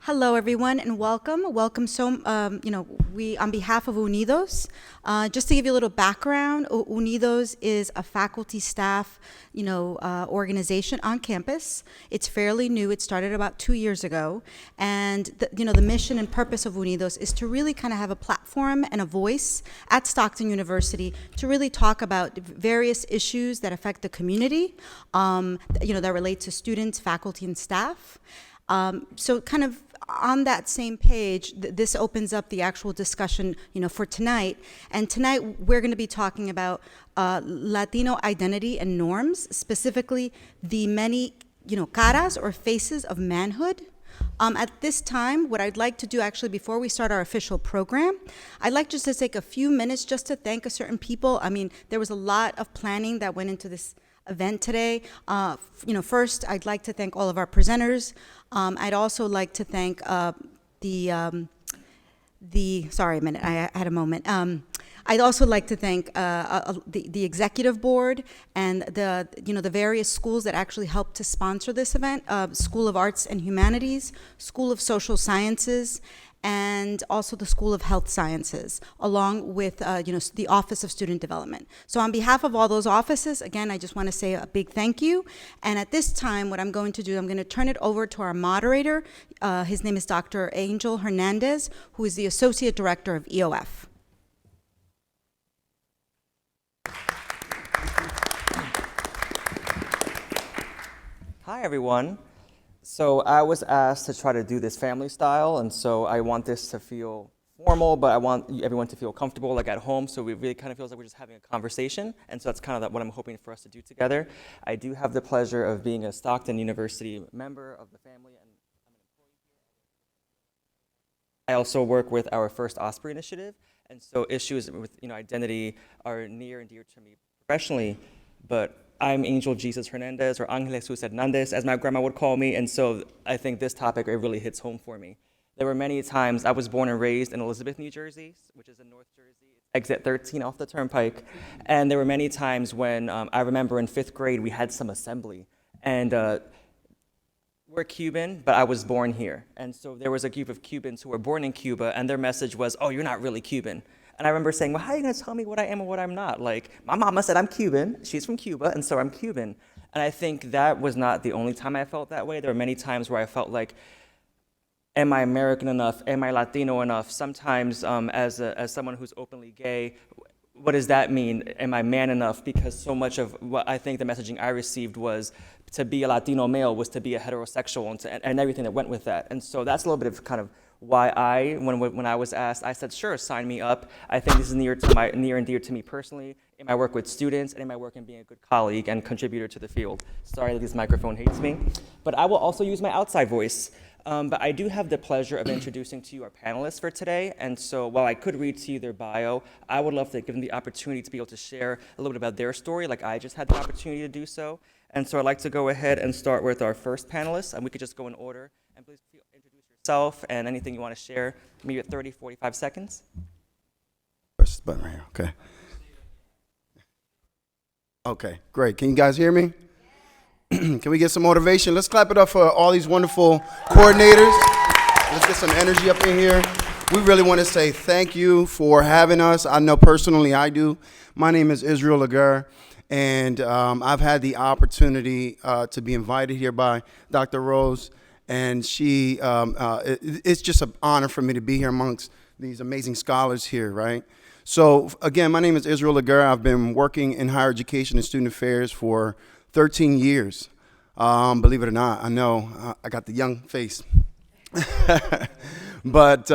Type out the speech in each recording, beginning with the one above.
Hello, everyone, and welcome. Welcome. We on behalf of UNIDOS, just to give you a little background, UNIDOS is a faculty staff, organization on campus. It's fairly new. It started about 2 years ago, and the mission and purpose of UNIDOS is to really kind of have a platform and a voice at Stockton University to really talk about various issues that affect the community, that relate to students, faculty, and staff. So kind of on that same page, this opens up the actual discussion, for tonight. And tonight we're going to be talking about Latino identity and norms, specifically the many, caras or faces of manhood. At this time, what I'd like to do actually before we start our official program, I'd like just to take a few minutes just to thank a certain people. I mean, there was a lot of planning that went into this event today. First, I'd like to thank all of our presenters. I'd also like to thank sorry a minute, I had a moment. I'd also like to thank the executive board and the various schools that actually helped to sponsor this event, School of Arts and Humanities, School of Social Sciences, and also the School of Health Sciences, along with the Office of Student Development. So on behalf of all those offices, again, I just want to say a big thank you. And at this time, what I'm going to do, I'm going to turn it over to our moderator. His name is Dr. Angel Hernandez, who is the Associate Director of EOF. Hi, everyone. So I was asked to try to do this family style, and so I want this to feel formal, but I want everyone to feel comfortable, like at home, so it really kind of feels like we're just having a conversation, and so that's kind of what I'm hoping for us to do together. I do have the pleasure of being a Stockton University member of the family, and I'm an employee here. I also work with our First Osprey initiative, and so issues with identity are near and dear to me professionally, but I'm Angel Jesus Hernandez, or Angel Jesus Hernandez, as my grandma would call me, and so I think this topic, it really hits home for me. There were many times, I was born and raised in Elizabeth, New Jersey, which is in North Jersey, exit 13 off the turnpike, and there were many times when I remember in 5th grade, we had some assembly, and we're Cuban, but I was born here, and so there was a group of Cubans who were born in Cuba, and their message was, oh, you're not really Cuban. And I remember saying, well, how are you going to tell me what I am and what I'm not? Like, my mama said I'm Cuban, she's from Cuba, and so I'm Cuban. And I think that was not the only time I felt that way. There were many times where I felt like, am I American enough? Am I Latino enough? Sometimes as someone who's openly gay, what does that mean? Am I man enough? Because so much of what I think the messaging I received was to be a Latino male was to be a heterosexual and everything that went with that. And so that's a little bit of kind of why when I was asked, I said, sure, sign me up. I think this is near and dear to me personally, in my work with students, and in my work in being a good colleague and contributor to the field. Sorry that this microphone hates me. But I will also use my outside voice. But I do have the pleasure of introducing to you our panelists for today. And so while I could read to you their bio, I would love to give them the opportunity to be able to share a little bit about their story, like I just had the opportunity to do so. And so I'd like to go ahead and start with our first panelist, and we could just go in order. And please introduce yourself and anything you want to share, maybe at 30, 45 seconds. Press this button right here, okay. Okay, great. Can you guys hear me? Can we get some motivation? Let's clap it up for all these wonderful coordinators. Let's get some energy up in here. We really want to say thank you for having us. I know personally I do. My name is Israel Laguerre, and I've had the opportunity to be invited here by Dr. Rose, and it's just an honor for me to be here amongst these amazing scholars here, right? So again, my name is Israel Laguerre. I've been working in higher education and student affairs for 13 years. Believe it or not, I know I got the young face. But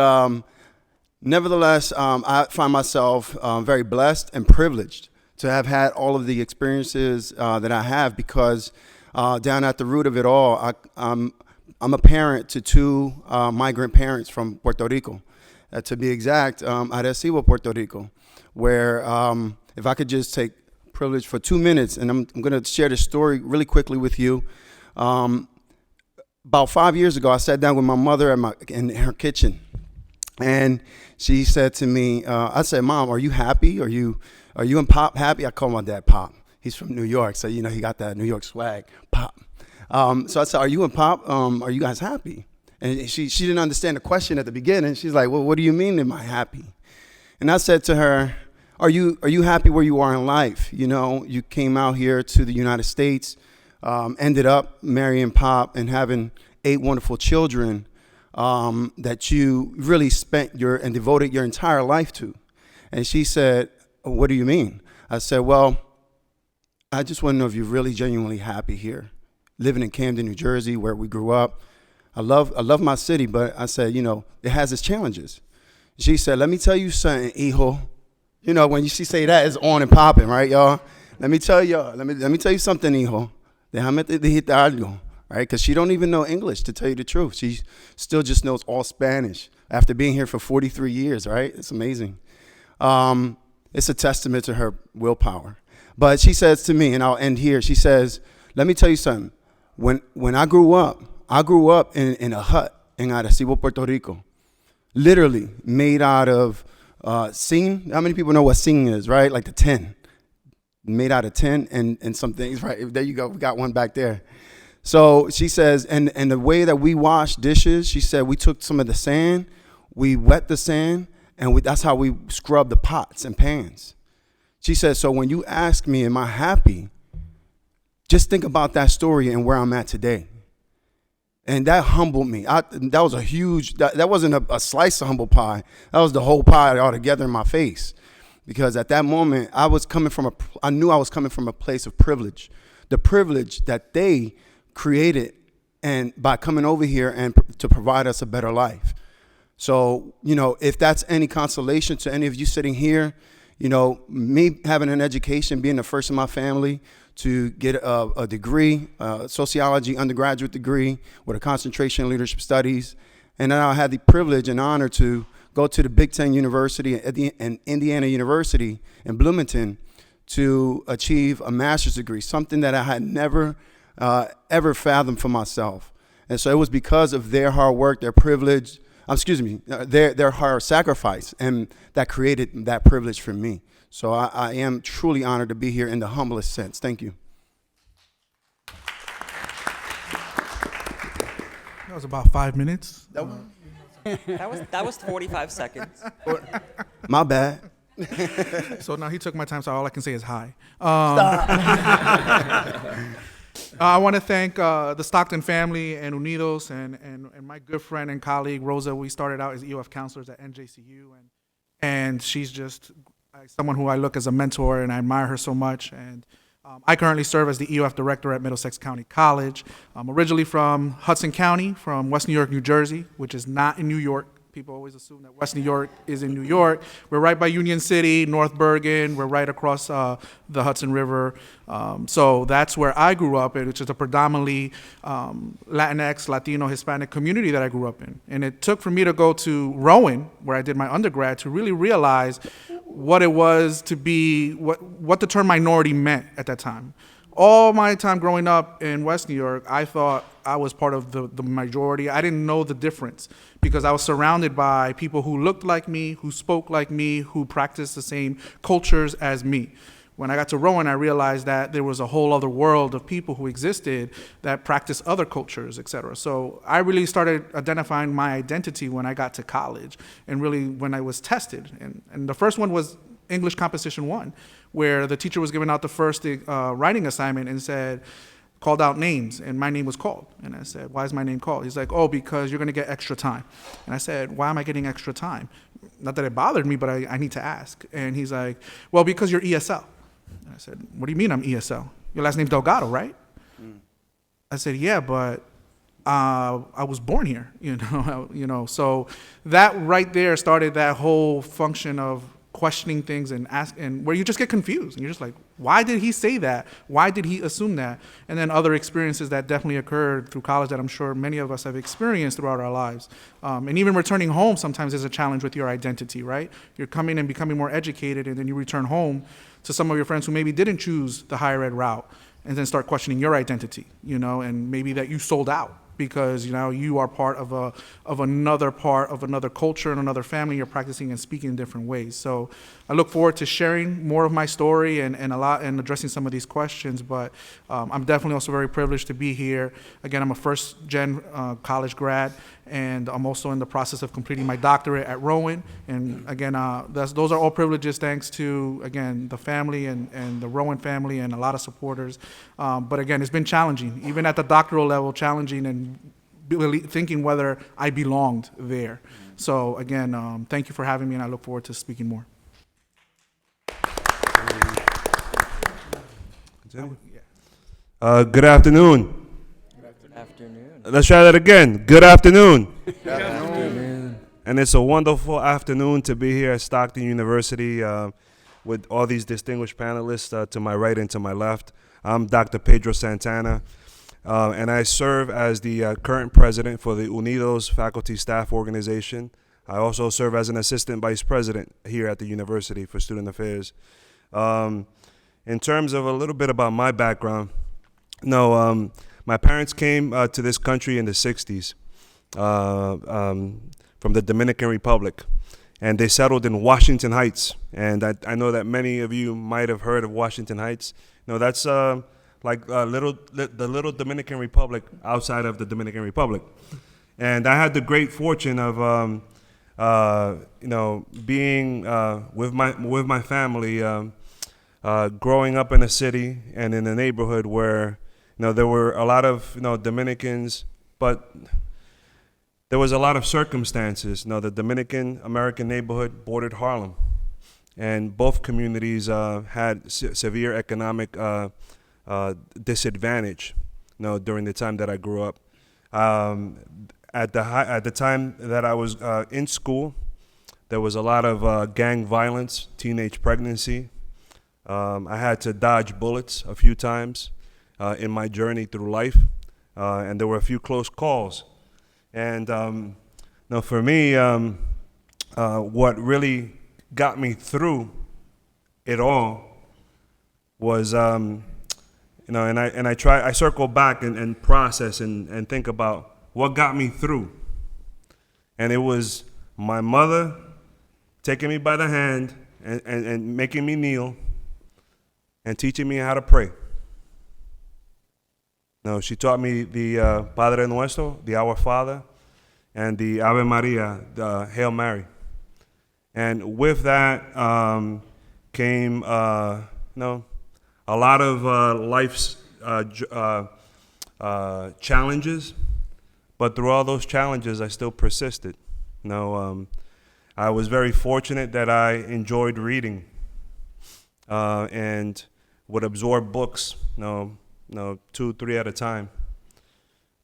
nevertheless, I find myself very blessed and privileged to have had all of the experiences that I have, because down at the root of it all, I'm a parent to 2 migrant parents from Puerto Rico. To be exact, Arecibo, Puerto Rico, where if I could just take privilege for 2 minutes, and I'm going to share this story really quickly with you. About 5 years ago, I sat down with my mother in her kitchen, and she said to me, I said, "Mom, are you happy? Are you and Pop happy?" I call my dad Pop. He's from New York, so he got that New York swag, Pop. So I said, "Are you and Pop? Are you guys happy?" And she didn't understand the question at the beginning. She's like, well, what do you mean, am I happy? And I said to her, are you happy where you are in life? You know, you came out here to the United States, ended up marrying Pop and having 8 wonderful children that you really spent and devoted your entire life to. And she said, what do you mean? I said, well, I just want to know if you're really genuinely happy here, living in Camden, New Jersey, where we grew up. I love my city, but I said, you know, it has its challenges. She said, let me tell you something, hijo. You know, when she say that, it's on and popping, right, y'all? Let me tell you something, hijo. Déjame decirte algo, right? Because she don't even know English, to tell you the truth. She still just knows all Spanish after being here for 43 years, right? It's amazing. It's a testament to her willpower. But she says to me, and I'll end here, she says, let me tell you something. When I grew up in a hut in Arecibo, Puerto Rico, literally made out of zinc. How many people know what zinc is, right? Like the tin. Made out of tin and some things, right? There you go. We got one back there. So she says, and the way that we wash dishes, she said we took some of the sand, we wet the sand, and that's how we scrub the pots and pans. She said, so when you ask me, am I happy? Just think about that story and where I'm at today. And that humbled me. That was a huge, that wasn't a slice of humble pie. That was the whole pie altogether in my face. Because at that moment, I knew I was coming from a place of privilege. The privilege that they created and by coming over here and to provide us a better life. So, you know, if that's any consolation to any of you sitting here, you know, me having an education, being the first in my family to get a degree, sociology undergraduate degree with a concentration in leadership studies. And then I had the privilege and honor to go to the Big Ten University and Indiana University in Bloomington to achieve a master's degree, something that I had never, ever fathomed for myself. And so it was because of their hard work, their privilege, their hard sacrifice, and that created that privilege for me. So I am truly honored to be here in the humblest sense. Thank you. That was about 5 minutes. That was 45 seconds. My bad. So now he took my time, so all I can say is hi. I want to thank the Stockton family and UNIDOS and my good friend and colleague, Rosa. We started out as EOF counselors at NJCU, and she's just someone who I look as a mentor, and I admire her so much. And I currently serve as the EOF director at Middlesex County College. I'm originally from Hudson County, from West New York, New Jersey, which is not in New York. People always assume that West New York is in New York. We're right by Union City, North Bergen. We're right across the Hudson River. So that's where I grew up, which is a predominantly Latinx, Latino, Hispanic community that I grew up in. And it took for me to go to Rowan, where I did my undergrad, to really realize what it was to be, what the term minority meant at that time. All my time growing up in West New York, I thought I was part of the majority. I didn't know the difference because I was surrounded by people who looked like me, who spoke like me, who practiced the same cultures as me. When I got to Rowan, I realized that there was a whole other world of people who existed that practiced other cultures, et cetera. So I really started identifying my identity when I got to college and really when I was tested. And the first one was English Composition 1, where the teacher was giving out the first writing assignment and said, called out names, and my name was called. And I said, why is my name called? He's like, oh, because you're gonna get extra time. And I said, why am I getting extra time? Not that it bothered me, but I need to ask. And he's like, well, because you're ESL. And I said, what do you mean I'm ESL? Your last name's Delgado, right? I said, yeah, but I was born here, you know. So that right there started that whole function of questioning things and where you just get confused and you're just like, why did he say that? Why did he assume that? And then other experiences that definitely occurred through college that I'm sure many of us have experienced throughout our lives. And even returning home sometimes is a challenge with your identity, right? You're coming and becoming more educated, and then you return home to some of your friends who maybe didn't choose the higher ed route, and then start questioning your identity, you know, and maybe that you sold out because, you know, you are part of another culture and another family. You're practicing and speaking in different ways. So I look forward to sharing more of my story and addressing some of these questions. But I'm definitely also very privileged to be here. Again, I'm a first-gen college grad, and I'm also in the process of completing my doctorate at Rowan. And again, those are all privileges thanks to, again, the family and the Rowan family and a lot of supporters. But again, it's been challenging, even at the doctoral level, challenging and really thinking whether I belonged there. So again, thank you for having me, and I look forward to speaking more. Good afternoon. Good afternoon. Let's try that again. Good afternoon. Good afternoon. And it's a wonderful afternoon to be here at Stockton University with all these distinguished panelists to my right and to my left. I'm Dr. Pedro Santana, and I serve as the current president for the UNIDOS Faculty Staff Organization. I also serve as an assistant vice president here at the university for student affairs. In terms of a little bit about my background, my parents came to this country in the 60s from the Dominican Republic, and they settled in Washington Heights. And I know that many of you might have heard of Washington Heights. That's like the little Dominican Republic outside of the Dominican Republic. And I had the great fortune of being with my family, growing up in a city and in a neighborhood where there were a lot of Dominicans, but there was a lot of circumstances. The Dominican American neighborhood bordered Harlem, and both communities had severe economic disadvantage. During the time that I grew up, at the time that I was in school, there was a lot of gang violence, teenage pregnancy. I had to dodge bullets a few times in my journey through life, and there were a few close calls. And for me, what really got me through it all was, and I circle back and process and think about what got me through. And it was my mother taking me by the hand and making me kneel and teaching me how to pray. She taught me the Padre Nuestro, the Our Father, and the Ave Maria, the Hail Mary. And with that came, a lot of life's challenges. But through all those challenges, I still persisted. I was very fortunate that I enjoyed reading and would absorb books, 2, 3 at a time.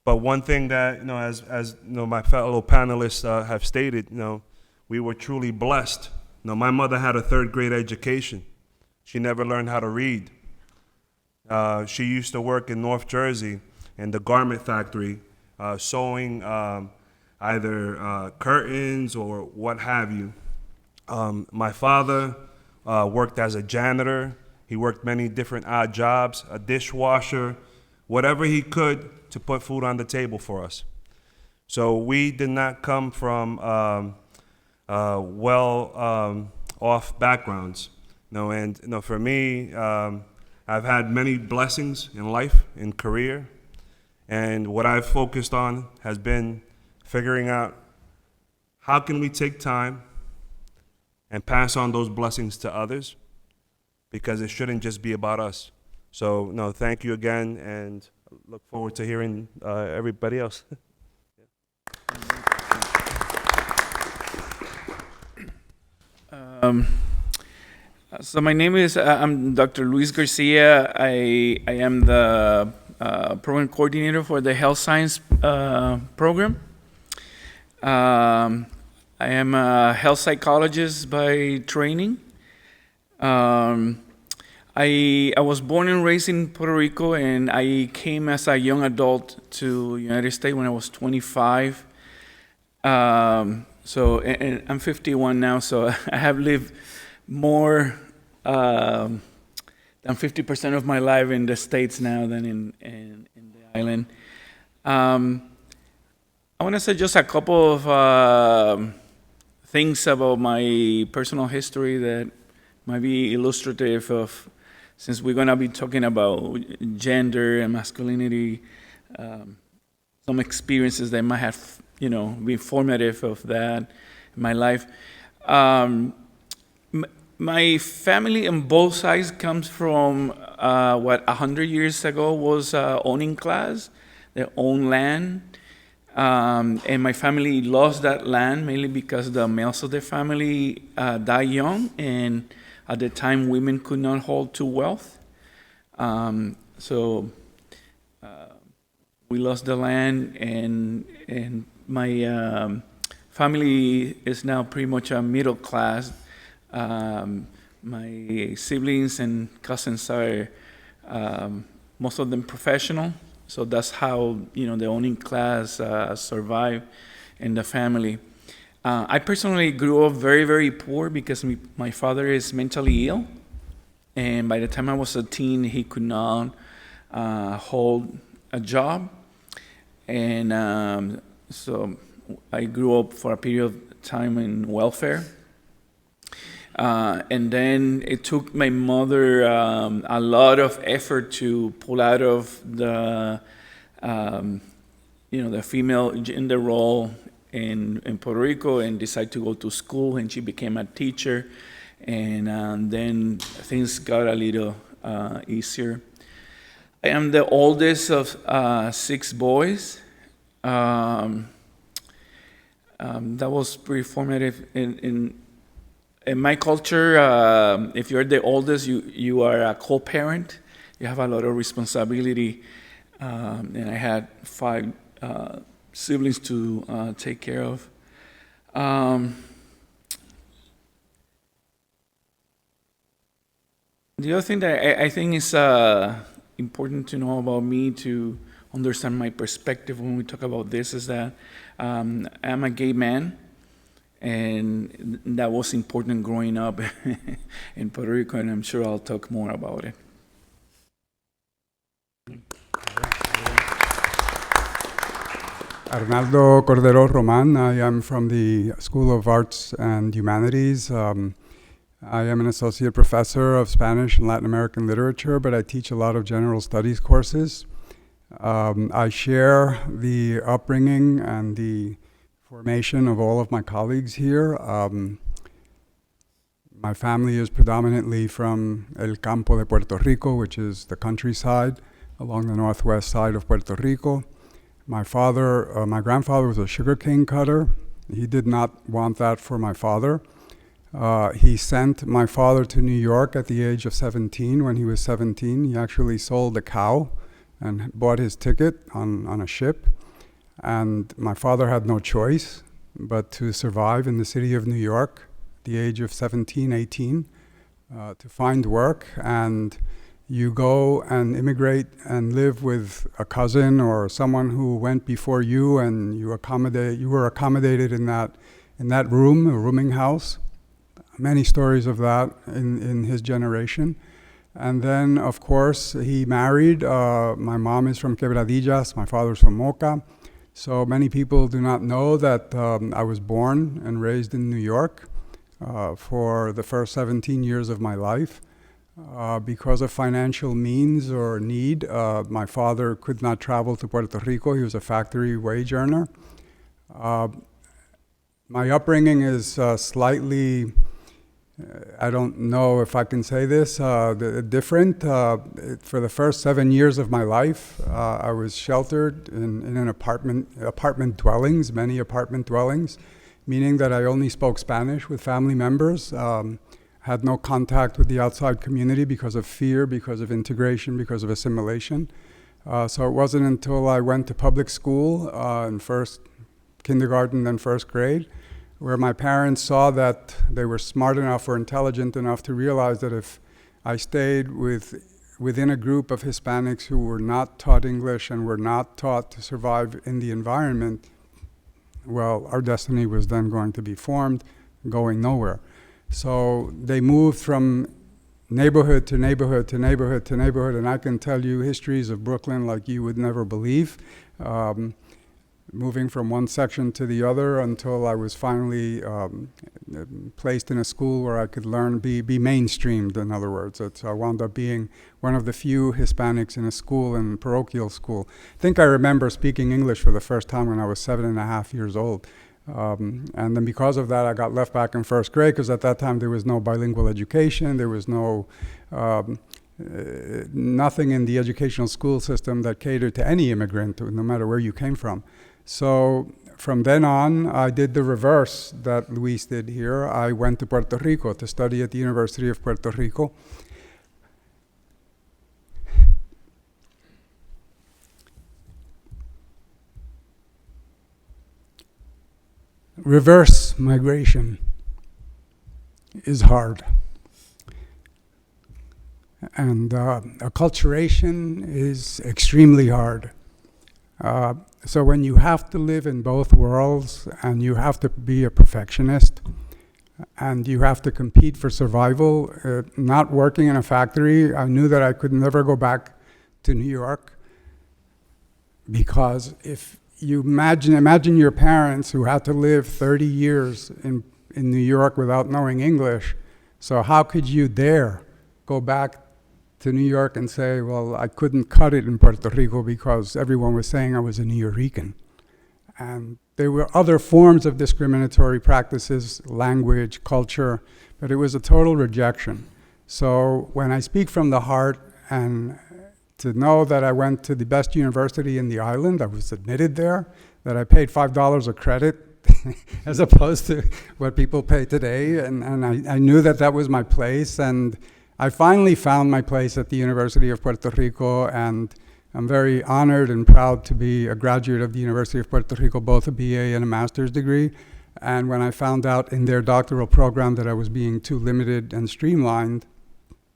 But one thing that, as my fellow panelists have stated, we were truly blessed. My mother had a 3rd grade education. She never learned how to read. She used to work in North Jersey in the garment factory, sewing either curtains or what have you. My father worked as a janitor. He worked many different odd jobs, a dishwasher, whatever he could to put food on the table for us. So we did not come from off backgrounds. For me, I've had many blessings in life, in career, and what I've focused on has been figuring out how can we take time and pass on those blessings to others, because it shouldn't just be about us. So, thank you again, and look forward to hearing everybody else. So my name is, I'm Dr. Luis Garcia. I am the program coordinator for the health science program. I am a health psychologist by training. I was born and raised in Puerto Rico, and I came as a young adult to United States when I was 25. And I'm 51 now, so I have lived more than 50% of my life in the States now than in the island. I want to say just a couple of things about my personal history that might be illustrative of, since we're going to be talking about gender and masculinity, some experiences that I might have, been formative of that in my life. My family on both sides comes from what 100 years ago was owning class, their own land. And my family lost that land mainly because the males of the family died young, and at the time women could not hold to wealth. So we lost the land, and my family is now pretty much a middle class. My siblings and cousins are most of them professional, so that's how the owning class survived in the family. I personally grew up very, very poor because my father is mentally ill, and by the time I was a teen, he could not hold a job, and so I grew up for a period of time in welfare. And then it took my mother a lot of effort to pull out of the the female gender role in Puerto Rico and decide to go to school, and she became a teacher, and then things got a little easier. I am the oldest of 6 boys. That was pretty formative in my culture. If you're the oldest, you are a co-parent. You have a lot of responsibility, and I had 5 siblings to take care of. The other thing that I think is important to know about me to understand my perspective when we talk about this is that I'm a gay man. And that was important growing up in Puerto Rico, and I'm sure I'll talk more about it. Arnaldo Cordero Roman. I am from the School of Arts and Humanities. I am an associate professor of Spanish and Latin American literature, but I teach a lot of general studies courses. I share the upbringing and the formation of all of my colleagues here. My family is predominantly from El Campo de Puerto Rico, which is the countryside along the northwest side of Puerto Rico. My grandfather was a sugarcane cutter. He did not want that for my father. He sent my father to New York at the age of 17. When he was 17, he actually sold a cow and bought his ticket on a ship. And my father had no choice but to survive in the city of New York at the age of 17, 18, to find work. And you go and immigrate and live with a cousin or someone who went before you, and you were accommodated in that room, a rooming house. Many stories of that in his generation. And then, of course, he married. My mom is from Quebradillas, my father's from Moca. So many people do not know that I was born and raised in New York for the first 17 years of my life. Because of financial means or need, my father could not travel to Puerto Rico. He was a factory wage earner. My upbringing is slightly, I don't know if I can say this, different. For the first 7 years of my life, I was sheltered in an apartment dwellings, many apartment dwellings, meaning that I only spoke Spanish with family members, had no contact with the outside community because of fear, because of integration, because of assimilation. So it wasn't until I went to public school in first kindergarten, then first grade, where my parents saw that they were smart enough or intelligent enough to realize that if I stayed within a group of Hispanics who were not taught English and were not taught to survive in the environment, well, our destiny was then going to be formed, going nowhere. So they moved from neighborhood to neighborhood to neighborhood to neighborhood, and I can tell you histories of Brooklyn like you would never believe. Moving from one section to the other until I was finally placed in a school where I could learn, be mainstreamed, in other words. So I wound up being one of the few Hispanics in a school, in parochial school. I think I remember speaking English for the first time when I was 7.5 years old. And then because of that, I got left back in first grade, because at that time there was no bilingual education, there was no nothing in the educational school system that catered to any immigrant, no matter where you came from. So from then on, I did the reverse that Luis did here. I went to Puerto Rico to study at the University of Puerto Rico. Reverse migration is hard. And acculturation is extremely hard. So when you have to live in both worlds, and you have to be a perfectionist, and you have to compete for survival, not working in a factory, I knew that I could never go back to New York, because if you imagine your parents who had to live 30 years in New York without knowing English, so how could you dare go back to New York and say, well, I couldn't cut it in Puerto Rico because everyone was saying I was a New Yorican. And there were other forms of discriminatory practices, language, culture, but it was a total rejection. So when I speak from the heart, and to know that I went to the best university in the island, I was admitted there, that I paid $5 a credit as opposed to what people pay today, and I knew that that was my place, and I finally found my place at the University of Puerto Rico, and I'm very honored and proud to be a graduate of the University of Puerto Rico, both a BA and a master's degree. And when I found out in their doctoral program that I was being too limited and streamlined,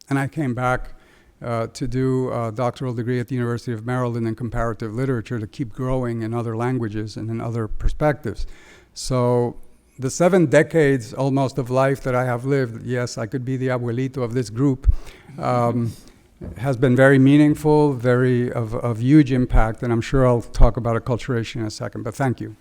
and I came back to do a doctoral degree at the University of Maryland in comparative literature to keep growing in other languages and in other perspectives. So the 7 decades almost of life that I have lived, yes, I could be the abuelito of this group, has been very meaningful, very of huge impact, and I'm sure I'll talk about acculturation in a second, but thank you.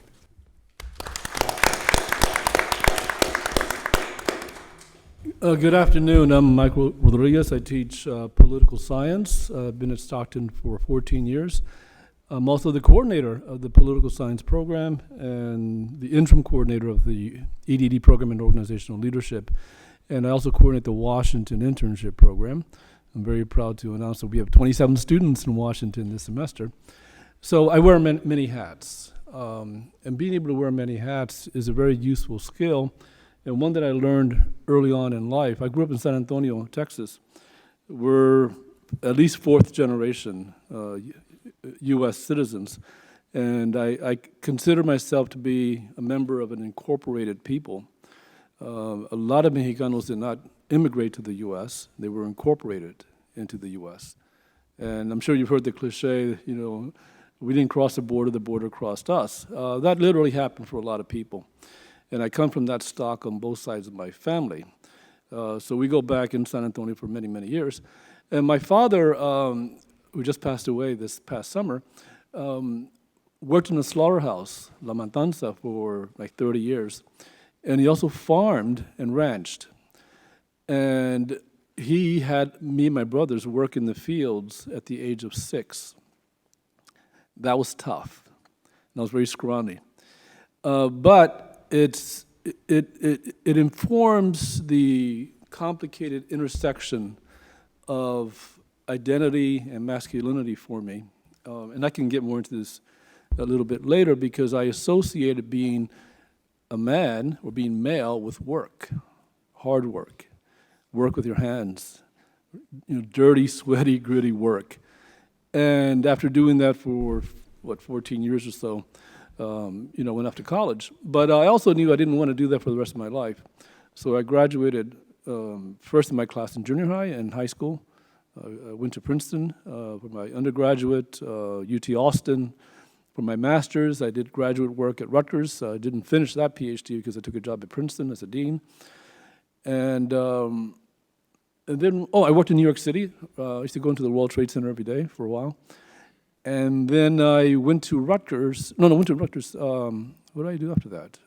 Good afternoon. I'm Michael Rodriguez. I teach political science. I've been at Stockton for 14 years. I'm also the coordinator of the political science program and the interim coordinator of the EDD program in organizational leadership. And I also coordinate the Washington internship program. I'm very proud to announce that we have 27 students in Washington this semester. So I wear many hats. And being able to wear many hats is a very useful skill, and one that I learned early on in life. I grew up in San Antonio, Texas. We're at least 4th generation U.S. citizens, and I consider myself to be a member of an incorporated people. A lot of Mexicanos did not immigrate to the U.S., they were incorporated into the U.S. And I'm sure you've heard the cliche, you know, we didn't cross the border crossed us. That literally happened for a lot of people. And I come from that stock on both sides of my family. So we go back in San Antonio for many, many years. And my father, who just passed away this past summer, worked in a slaughterhouse, La Matanza, for like 30 years. And he also farmed and ranched. And he had me and my brothers work in the fields at the age of 6. That was tough. And I was very scrawny. But it informs the complicated intersection of identity and masculinity for me. And I can get more into this a little bit later, because I associated being a man or being male with work, hard work with your hands, you know, dirty, sweaty, gritty work. And after doing that for, 14 years or so, you know, went off to college. But I also knew I didn't want to do that for the rest of my life. So I graduated first in my class in junior high and high school. I went to Princeton for my undergraduate, UT Austin. For my master's, I did graduate work at Rutgers. I didn't finish that PhD because I took a job at Princeton as a dean. And then, I worked in New York City. I used to go into the World Trade Center every day for a while. And then I went to Rutgers, What did I do after that?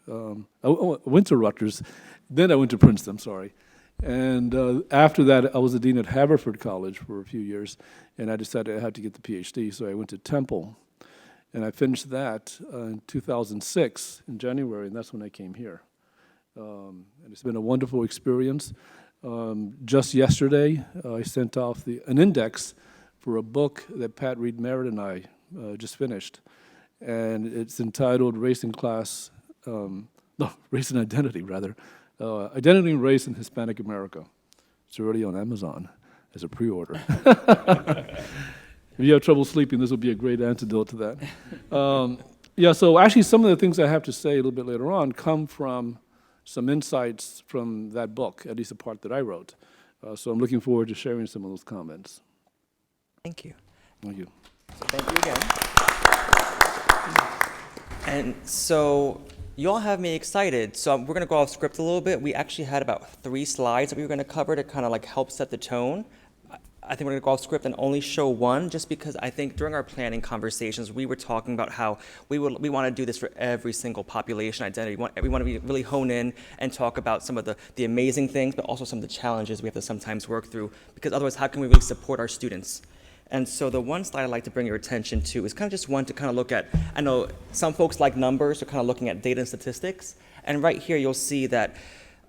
I went to Rutgers, then I went to Princeton, I'm sorry. And after that, I was a dean at Haverford College for a few years, and I decided I had to get the PhD, so I went to Temple. And I finished that in 2006, in January, and that's when I came here. And it's been a wonderful experience. Just yesterday, I sent off an index for a book that Pat Reed Merritt and I just finished. And it's entitled Race and Class, Race and Identity, rather. Identity and Race in Hispanic America. It's already on Amazon as a pre-order. If you have trouble sleeping, this will be a great antidote to that. Yeah, so actually some of the things I have to say a little bit later on come from some insights from that book, at least the part that I wrote. So I'm looking forward to sharing some of those comments. Thank you. Thank you. Thank you again. And so you all have me excited. So we're going to go off script a little bit. We actually had about 3 slides that we were going to cover to kind of like help set the tone. I think we're going to go off script and only show one, just because I think during our planning conversations, we were talking about how we want to do this for every single population identity. We want to really hone in and talk about some of the amazing things, but also some of the challenges we have to sometimes work through, because otherwise, how can we really support our students? And so the one slide I'd like to bring your attention to is kind of just one to kind of look at. I know some folks like numbers, so kind of looking at data and statistics. And right here, you'll see that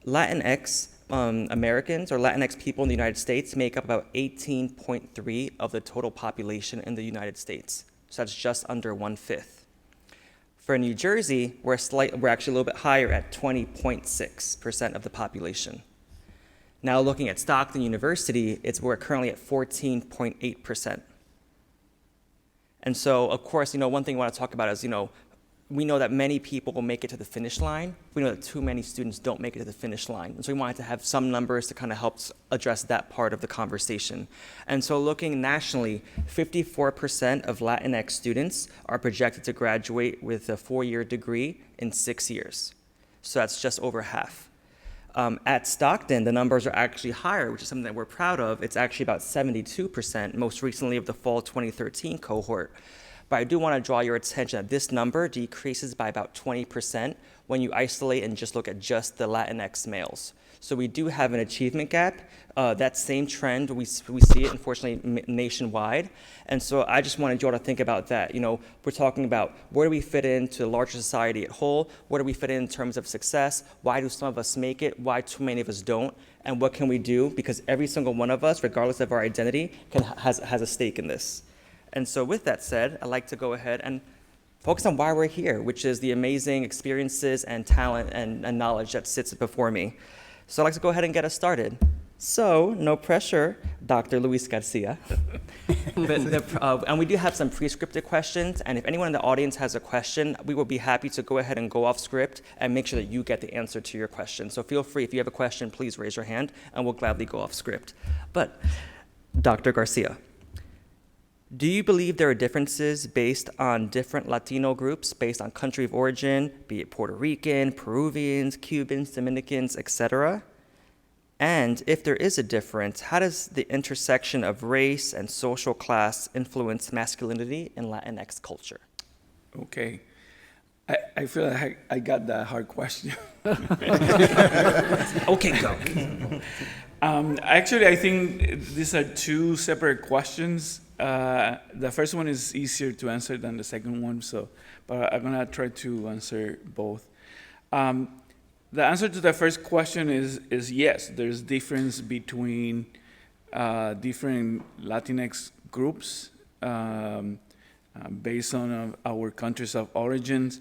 Latinx Americans or Latinx people in the United States make up about 18.3 of the total population in the United States. So that's just under 1/5. For New Jersey, we're actually a little bit higher at 20.6% of the population. Now looking at Stockton University, we're currently at 14.8%. And so, of course, one thing I want to talk about is, we know that many people will make it to the finish line. We know that too many students don't make it to the finish line. And so we wanted to have some numbers to kind of help address that part of the conversation. And so looking nationally, 54% of Latinx students are projected to graduate with a 4-year degree in 6 years. So that's just over half. At Stockton, the numbers are actually higher, which is something that we're proud of. It's actually about 72%, most recently of the fall 2013 cohort. But I do want to draw your attention that this number decreases by about 20% when you isolate and just look at just the Latinx males. So we do have an achievement gap. That same trend, we see it, unfortunately, nationwide. And so I just wanted you all to think about that. We're talking about where do we fit into the larger society at whole? Where do we fit in terms of success? Why do some of us make it? Why too many of us don't? And what can we do? Because every single one of us, regardless of our identity, has a stake in this. And so with that said, I'd like to go ahead and focus on why we're here, which is the amazing experiences and talent and knowledge that sits before me. So I'd like to go ahead and get us started. So, no pressure, Dr. Luis Garcia. And we do have some pre-scripted questions, and if anyone in the audience has a question, we will be happy to go ahead and go off script and make sure that you get the answer to your question. So feel free, if you have a question, please raise your hand, and we'll gladly go off script. But, Dr. Garcia, do you believe there are differences based on different Latino groups, based on country of origin, be it Puerto Rican, Peruvians, Cubans, Dominicans, etc.? And if there is a difference, how does the intersection of race and social class influence masculinity in Latinx culture? Okay. I feel like I got that hard question. Okay, go. Actually, I think these are 2 separate questions. The first one is easier to answer than the second one, but I'm gonna try to answer both. The answer to the first question is yes, there's difference between different Latinx groups based on our countries of origins.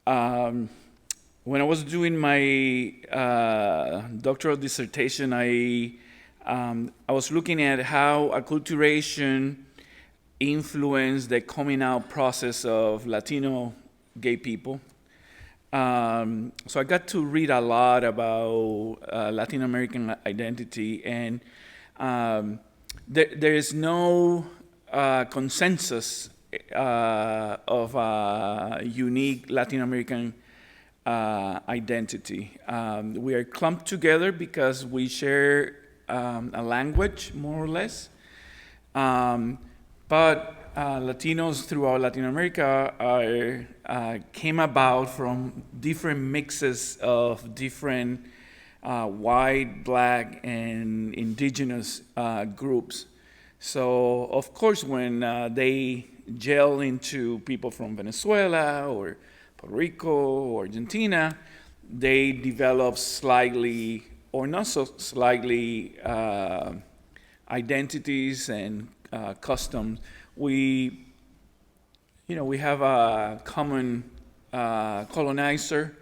When I was doing my doctoral dissertation, I was looking at how acculturation influenced the coming out process of Latino gay people. So I got to read a lot about Latin American identity, and there is no consensus of a unique Latin American identity. We are clumped together because we share a language, more or less. But Latinos throughout Latin America came about from different mixes of different white, black, and indigenous groups. So, of course, when they gel into people from Venezuela or Puerto Rico or Argentina, they develop slightly or not so slightly identities and customs. We have a common colonizer,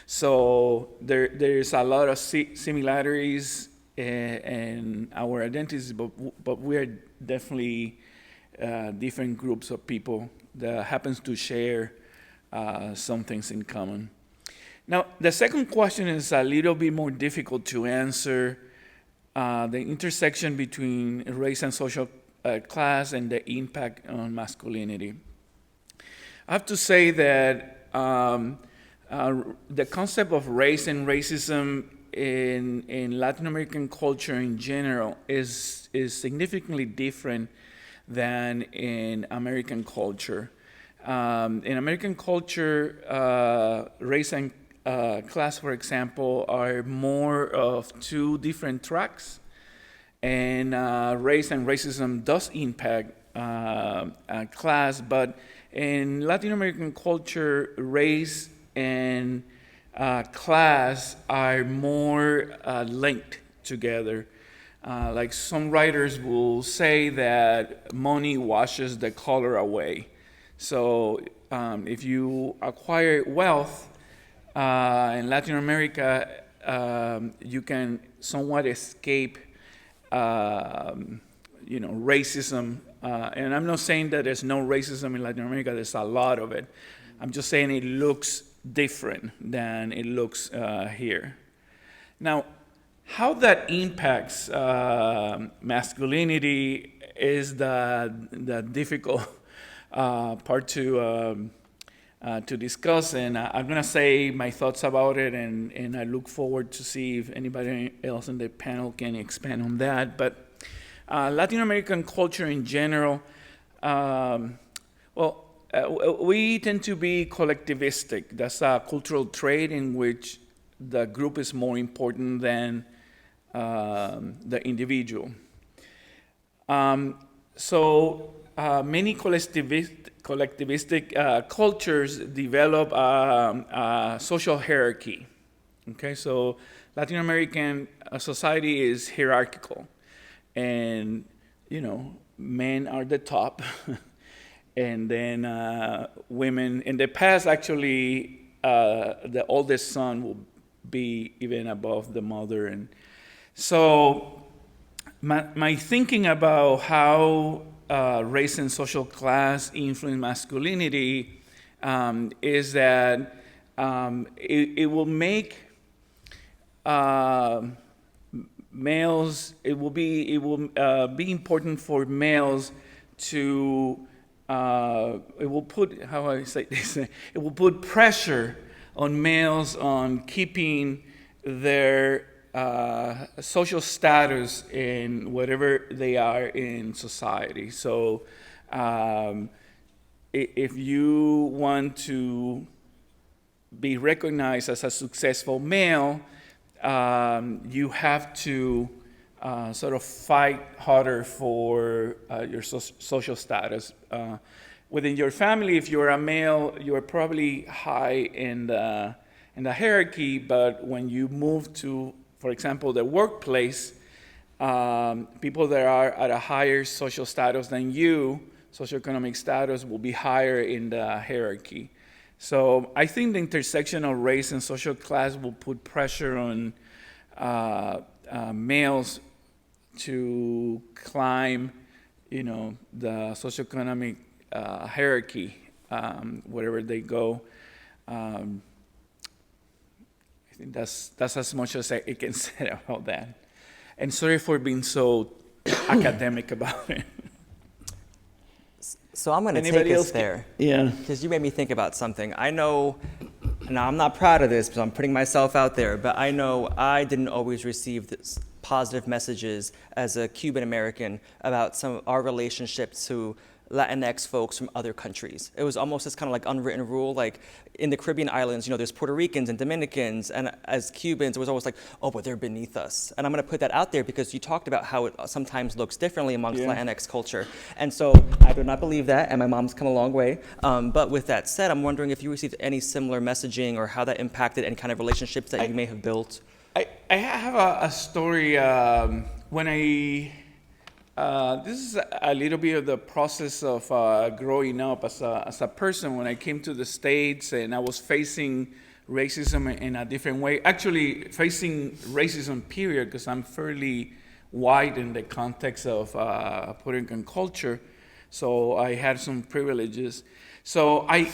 so there's a lot of similarities in our identities, but we are definitely different groups of people that happens to share some things in common. Now, the second question is a little bit more difficult to answer, the intersection between race and social class and the impact on masculinity. I have to say that the concept of race and racism in Latin American culture in general is significantly different than in American culture. In American culture, race and class, for example, are more of two different tracks, and race and racism does impact class, but in Latin American culture, race and class are more linked together. Like some writers will say that money washes the color away. So if you acquire wealth in Latin America, you can somewhat escape, racism. And I'm not saying that there's no racism in Latin America. There's a lot of it. I'm just saying it looks different than it looks here. Now, how that impacts masculinity is the difficult part to discuss, and I'm gonna say my thoughts about it, and I look forward to see if anybody else in the panel can expand on that. But Latin American culture in general, we tend to be collectivistic. That's a cultural trait in which the group is more important than the individual. Many collectivistic cultures develop a social hierarchy. Okay, so Latin American society is hierarchical, and men are the top, and then women. In the past, actually, the oldest son will be even above the mother, and so my thinking about how race and social class influence masculinity is that it will make males. It will be important for males to. It will put It will put pressure on males on keeping their social status in whatever they are in society. So if you want to be recognized as a successful male, you have to sort of fight harder for your social status. Within your family, if you're a male, you're probably high in the hierarchy, but when you move to, for example, the workplace, people that are at a higher social status than you, socioeconomic status, will be higher in the hierarchy. So I think the intersection of race and social class will put pressure on males to climb, the socioeconomic hierarchy wherever they go. I think that's as much as I can say about that. And sorry for being so academic about it. So I'm going to take Anybody us else? there. Yeah. Because you made me think about something. I know, now I'm not proud of this, because I'm putting myself out there, but I know I didn't always receive this positive messages as a Cuban American about some of our relationship to Latinx folks from other countries. It was almost this kind of like unwritten rule, like in the Caribbean islands, there's Puerto Ricans and Dominicans, and as Cubans, it was always like, oh, but they're beneath us. And I'm gonna put that out there because you talked about how it sometimes looks differently amongst Latinx culture. And so I do not believe that, and my mom's come a long way. But with that said, I'm wondering if you received any similar messaging or how that impacted any kind of relationships that you may have built. I have a story when this is a little bit of the process of growing up as a person. When I came to the States and I was facing racism in a different way, actually facing racism period, because I'm fairly white in the context of Puerto Rican culture, so I had some privileges. So I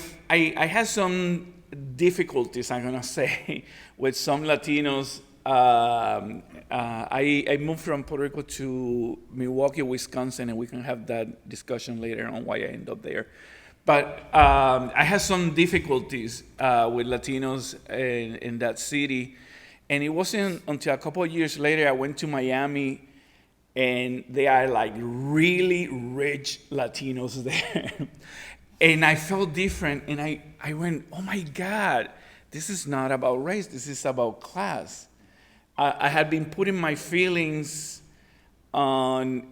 had some difficulties, I'm gonna say, with some Latinos. I moved from Puerto Rico to Milwaukee, Wisconsin, and we can have that discussion later on why I ended up there. But I had some difficulties with Latinos in that city, and it wasn't until a couple of years later I went to Miami, and they are like really rich Latinos there. And I felt different, and I went, oh my God, this is not about race, this is about class. I had been putting my feelings on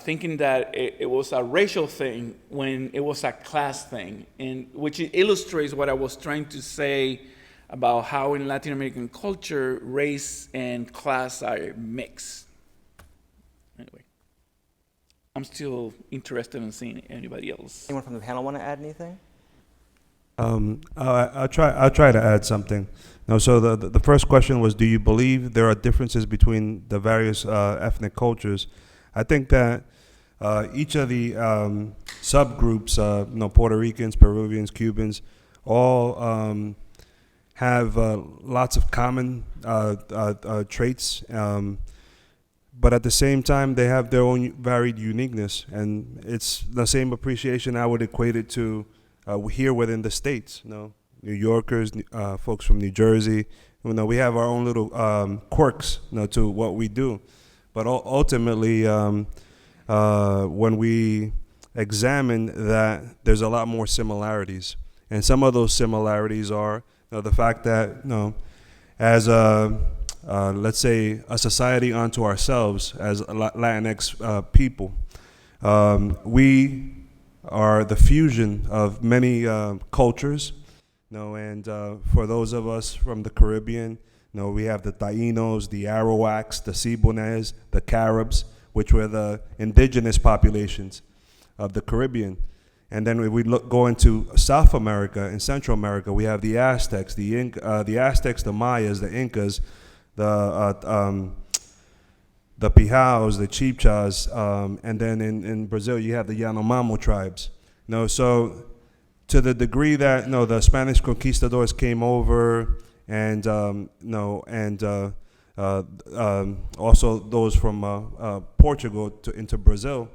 thinking that it was a racial thing when it was a class thing, and which illustrates what I was trying to say about how in Latin American culture, race and class are mixed. Anyway, I'm still interested in seeing anybody else. Anyone from the panel want to add anything? I'll try to add something. No, so the first question was, do you believe there are differences between the various ethnic cultures? I think that each of the subgroups, Puerto Ricans, Peruvians, Cubans, all have lots of common traits, but at the same time, they have their own varied uniqueness, and it's the same appreciation I would equate it to here within the States. New Yorkers, folks from New Jersey, we have our own little quirks, to what we do. But ultimately, when we examine that, there's a lot more similarities. And some of those similarities are the fact that, as let's say, a society unto ourselves, as Latinx people, we are the fusion of many cultures. And for those of us from the Caribbean, we have the Taínos, the Arawaks, the Cibones, the Caras, which were the indigenous populations of the Caribbean. And then we go into South America and Central America, we have the Aztecs, the Aztecs, the Mayas, the Incas, the Pijaos, the Chibchas, and then in Brazil you have the Yanomamo tribes. So to the degree that the Spanish conquistadors came over, and also those from Portugal into Brazil,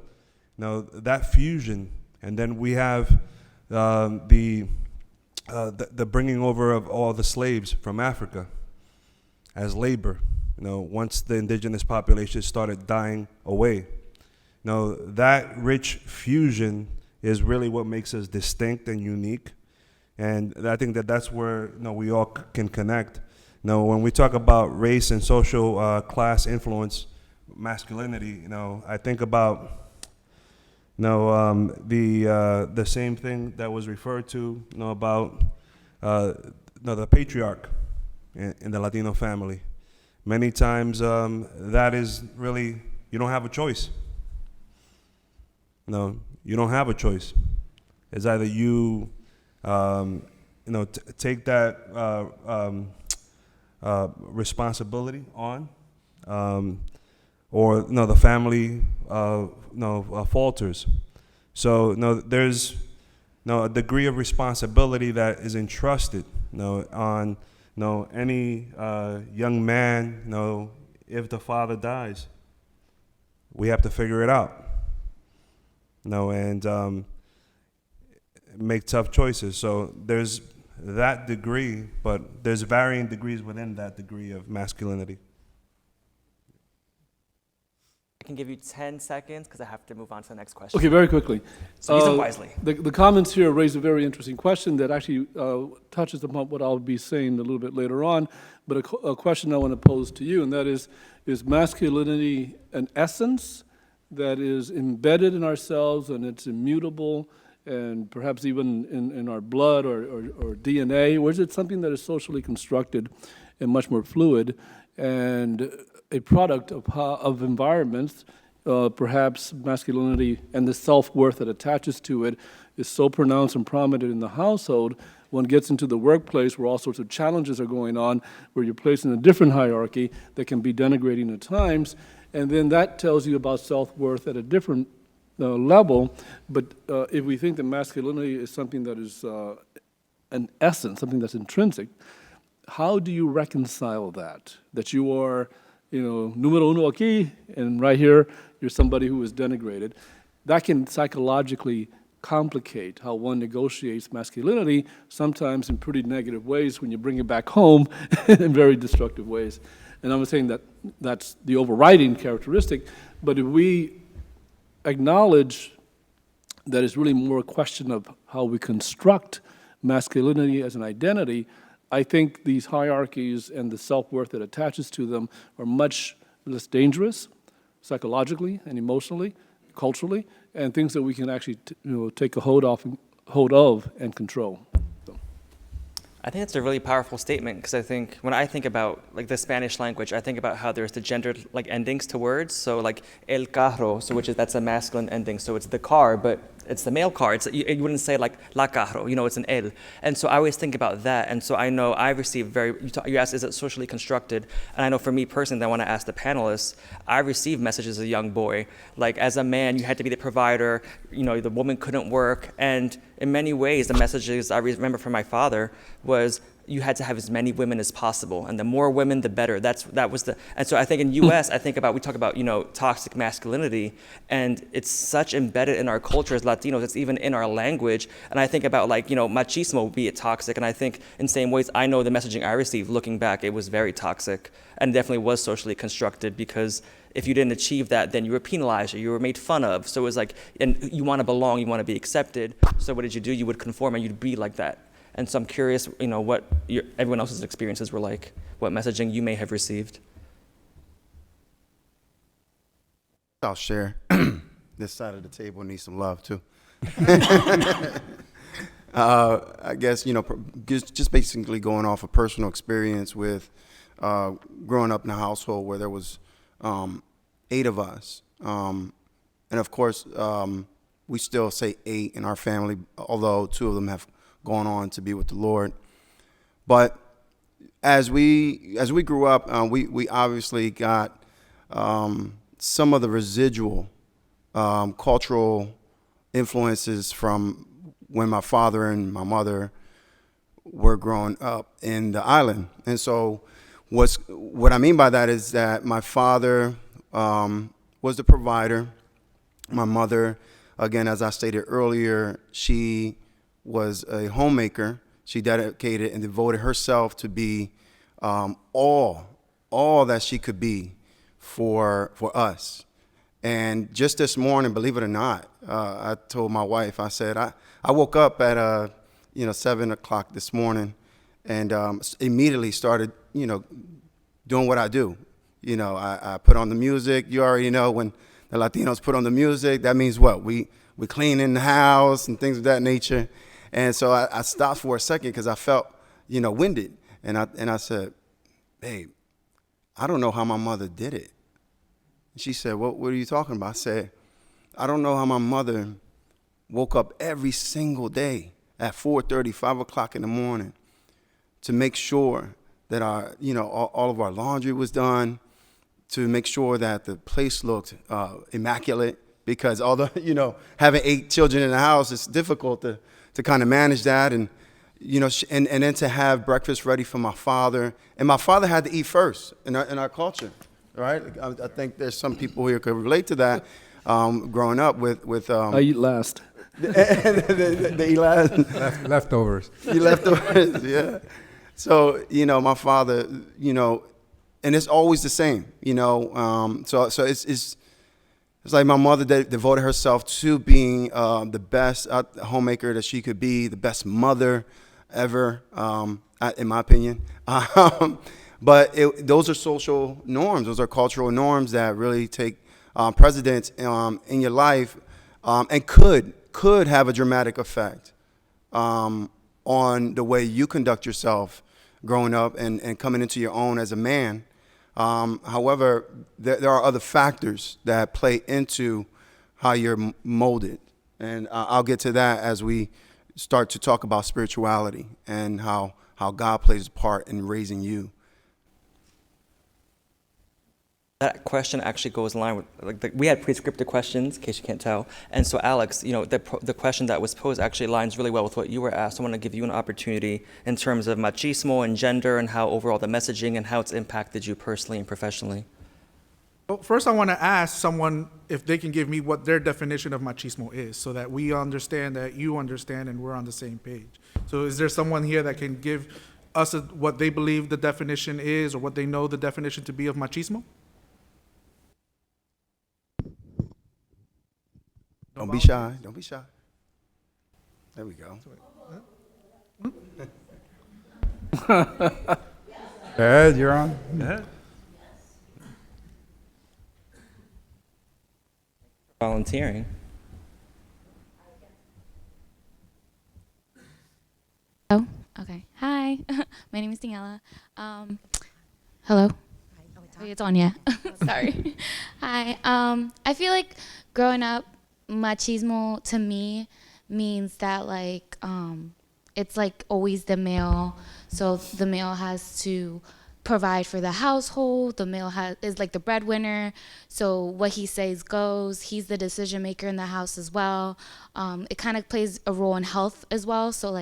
that fusion, and then we have the bringing over of all the slaves from Africa as labor. Once the indigenous population started dying away, that rich fusion is really what makes us distinct and unique. And I think that's where we all can connect. When we talk about race and social class influence, masculinity, I think about the same thing that was referred to, about the patriarch in the Latino family. Many times that is really, you don't have a choice. You don't have a choice. It's either you, take that responsibility on, or the family, falters. So there's a degree of responsibility that is entrusted, on any young man. If the father dies, we have to figure it out. And make tough choices. So there's that degree, but there's varying degrees within that degree of masculinity. I can give you 10 seconds because I have to move on to the next question. Okay, very quickly. So use them wisely. The comments here raise a very interesting question that actually touches upon what I'll be saying a little bit later on, but a question I want to pose to you, and that is masculinity an essence that is embedded in ourselves and it's immutable and perhaps even in our blood or DNA, or is it something that is socially constructed and much more fluid and a product of environments? Perhaps masculinity and the self-worth that attaches to it is so pronounced and prominent in the household. One gets into the workplace where all sorts of challenges are going on, where you're placed in a different hierarchy that can be denigrating at times, and then that tells you about self-worth at a different level. But if we think that masculinity is something that is an essence, something that's intrinsic, how do you reconcile that? That you are, numero uno aquí, and right here, you're somebody who is denigrated. That can psychologically complicate how one negotiates masculinity, sometimes in pretty negative ways when you bring it back home in very destructive ways. And I'm saying that that's the overriding characteristic, but if we acknowledge that it's really more a question of how we construct masculinity as an identity, I think these hierarchies and the self-worth that attaches to them are much less dangerous psychologically and emotionally, culturally, and things that we can actually take a hold of and control. So. I think that's a really powerful statement because I think when I think about like the Spanish language, I think about how there's the gendered like endings to words. So like el carro, that's a masculine ending, so it's the car, but it's the male car. You wouldn't say like la carro, it's an el. And so I always think about that. And so I know I receive you asked, is it socially constructed? And I know for me personally, I want to ask the panelists, I received messages as a young boy, like as a man, you had to be the provider, the woman couldn't work. And in many ways, the messages I remember from my father was, you had to have as many women as possible, and the more women, the better. And so I think in U.S., we talk about toxic masculinity, and it's such embedded in our culture as Latinos. It's even in our language, and I think about machismo, be it toxic, and I think in same ways, I know the messaging I received looking back, it was very toxic, and definitely was socially constructed because if you didn't achieve that, then you were penalized or you were made fun of. So it was and you want to belong, you want to be accepted. So what did you do? You would conform and you'd be like that. And so I'm curious, what everyone else's experiences were like, what messaging you may have received. I'll share. This side of the table needs some love too. I guess, just basically going off of personal experience with growing up in a household where there was 8 of us. And of course, we still say 8 in our family, although 2 of them have gone on to be with the Lord. But as we grew up, we obviously got some of the residual cultural influences from when my father and my mother were growing up in the island. And so what I mean by that is that my father was the provider. My mother, again, as I stated earlier, she was a homemaker. She dedicated and devoted herself to be all that she could be for us. And just this morning, believe it or not, I told my wife, I said, I woke up at 7 o'clock this morning and immediately started, doing what I do. I put on the music. You already know when the Latinos put on the music, that means what? We clean in the house and things of that nature. And so I stopped for a second because I felt, winded. And I said, babe, I don't know how my mother did it. She said, what are you talking about? I said, I don't know how my mother woke up every single day at 4:30, 5 o'clock in the morning to make sure that all of our laundry was done, to make sure that the place looked immaculate, because although, having 8 children in the house, it's difficult to kind of manage that. And, and then to have breakfast ready for my father. And my father had to eat first in our culture, right? I think there's some people here who could relate to that, growing up with I eat last. They eat last. Leftovers. You leftovers, yeah. So, my father, and it's always the same, so It's like my mother devoted herself to being the best homemaker that she could be, the best mother ever, in my opinion. But those are social norms. Those are cultural norms that really take precedence in your life, and could have a dramatic effect on the way you conduct yourself growing up and coming into your own as a man. However, there are other factors that play into how you're molded. And I'll get to that as we start to talk about spirituality and how God plays a part in raising you. That question actually goes in line with, we had pre-scripted questions, in case you can't tell. And so Alex, the question that was posed actually aligns really well with what you were asked. I want to give you an opportunity in terms of machismo and gender and how overall the messaging and how it's impacted you personally and professionally. Well, first I want to ask someone if they can give me what their definition of machismo is, so that we understand, that you understand, and we're on the same page. So is there someone here that can give us what they believe the definition is, or what they know the definition to be of machismo? Don't be shy. Don't be shy. There we go. Ed, you're on. Volunteering. Oh, okay. Hi, my name is Daniela. Hello. Oh, it's on, yeah. Sorry. Hi. I feel like growing up, machismo to me means that it's like always the male. So the male has to provide for the household. The male is like the breadwinner. So what he says goes. He's the decision maker in the house as well. It kind of plays a role in health as well. So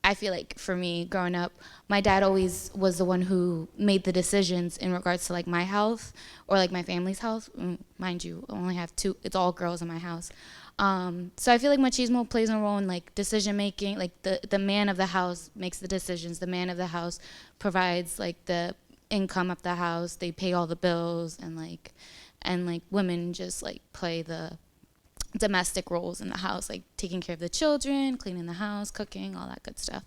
I feel like for me growing up, my dad always was the one who made the decisions in regards to my health or my family's health. Mind you, I only have two, it's all girls in my house. So I feel like machismo plays a role in decision making. The man of the house makes the decisions. The man of the house provides the income of the house. They pay all the bills, and women just play the domestic roles in the house, taking care of the children, cleaning the house, cooking, all that good stuff.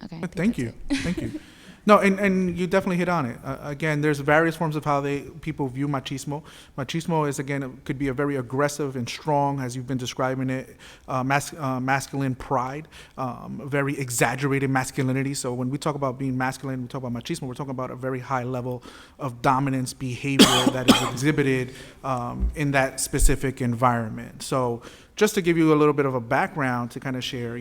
Okay. Thank you. Thank you. No, and you definitely hit on it. Again, there's various forms of how people view machismo. Machismo is, again, could be a very aggressive and strong, as you've been describing it, masculine pride, very exaggerated masculinity. So when we talk about being masculine, we talk about machismo, we're talking about a very high level of dominance behavior that is exhibited in that specific environment. So just to give you a little bit of a background to kind of share,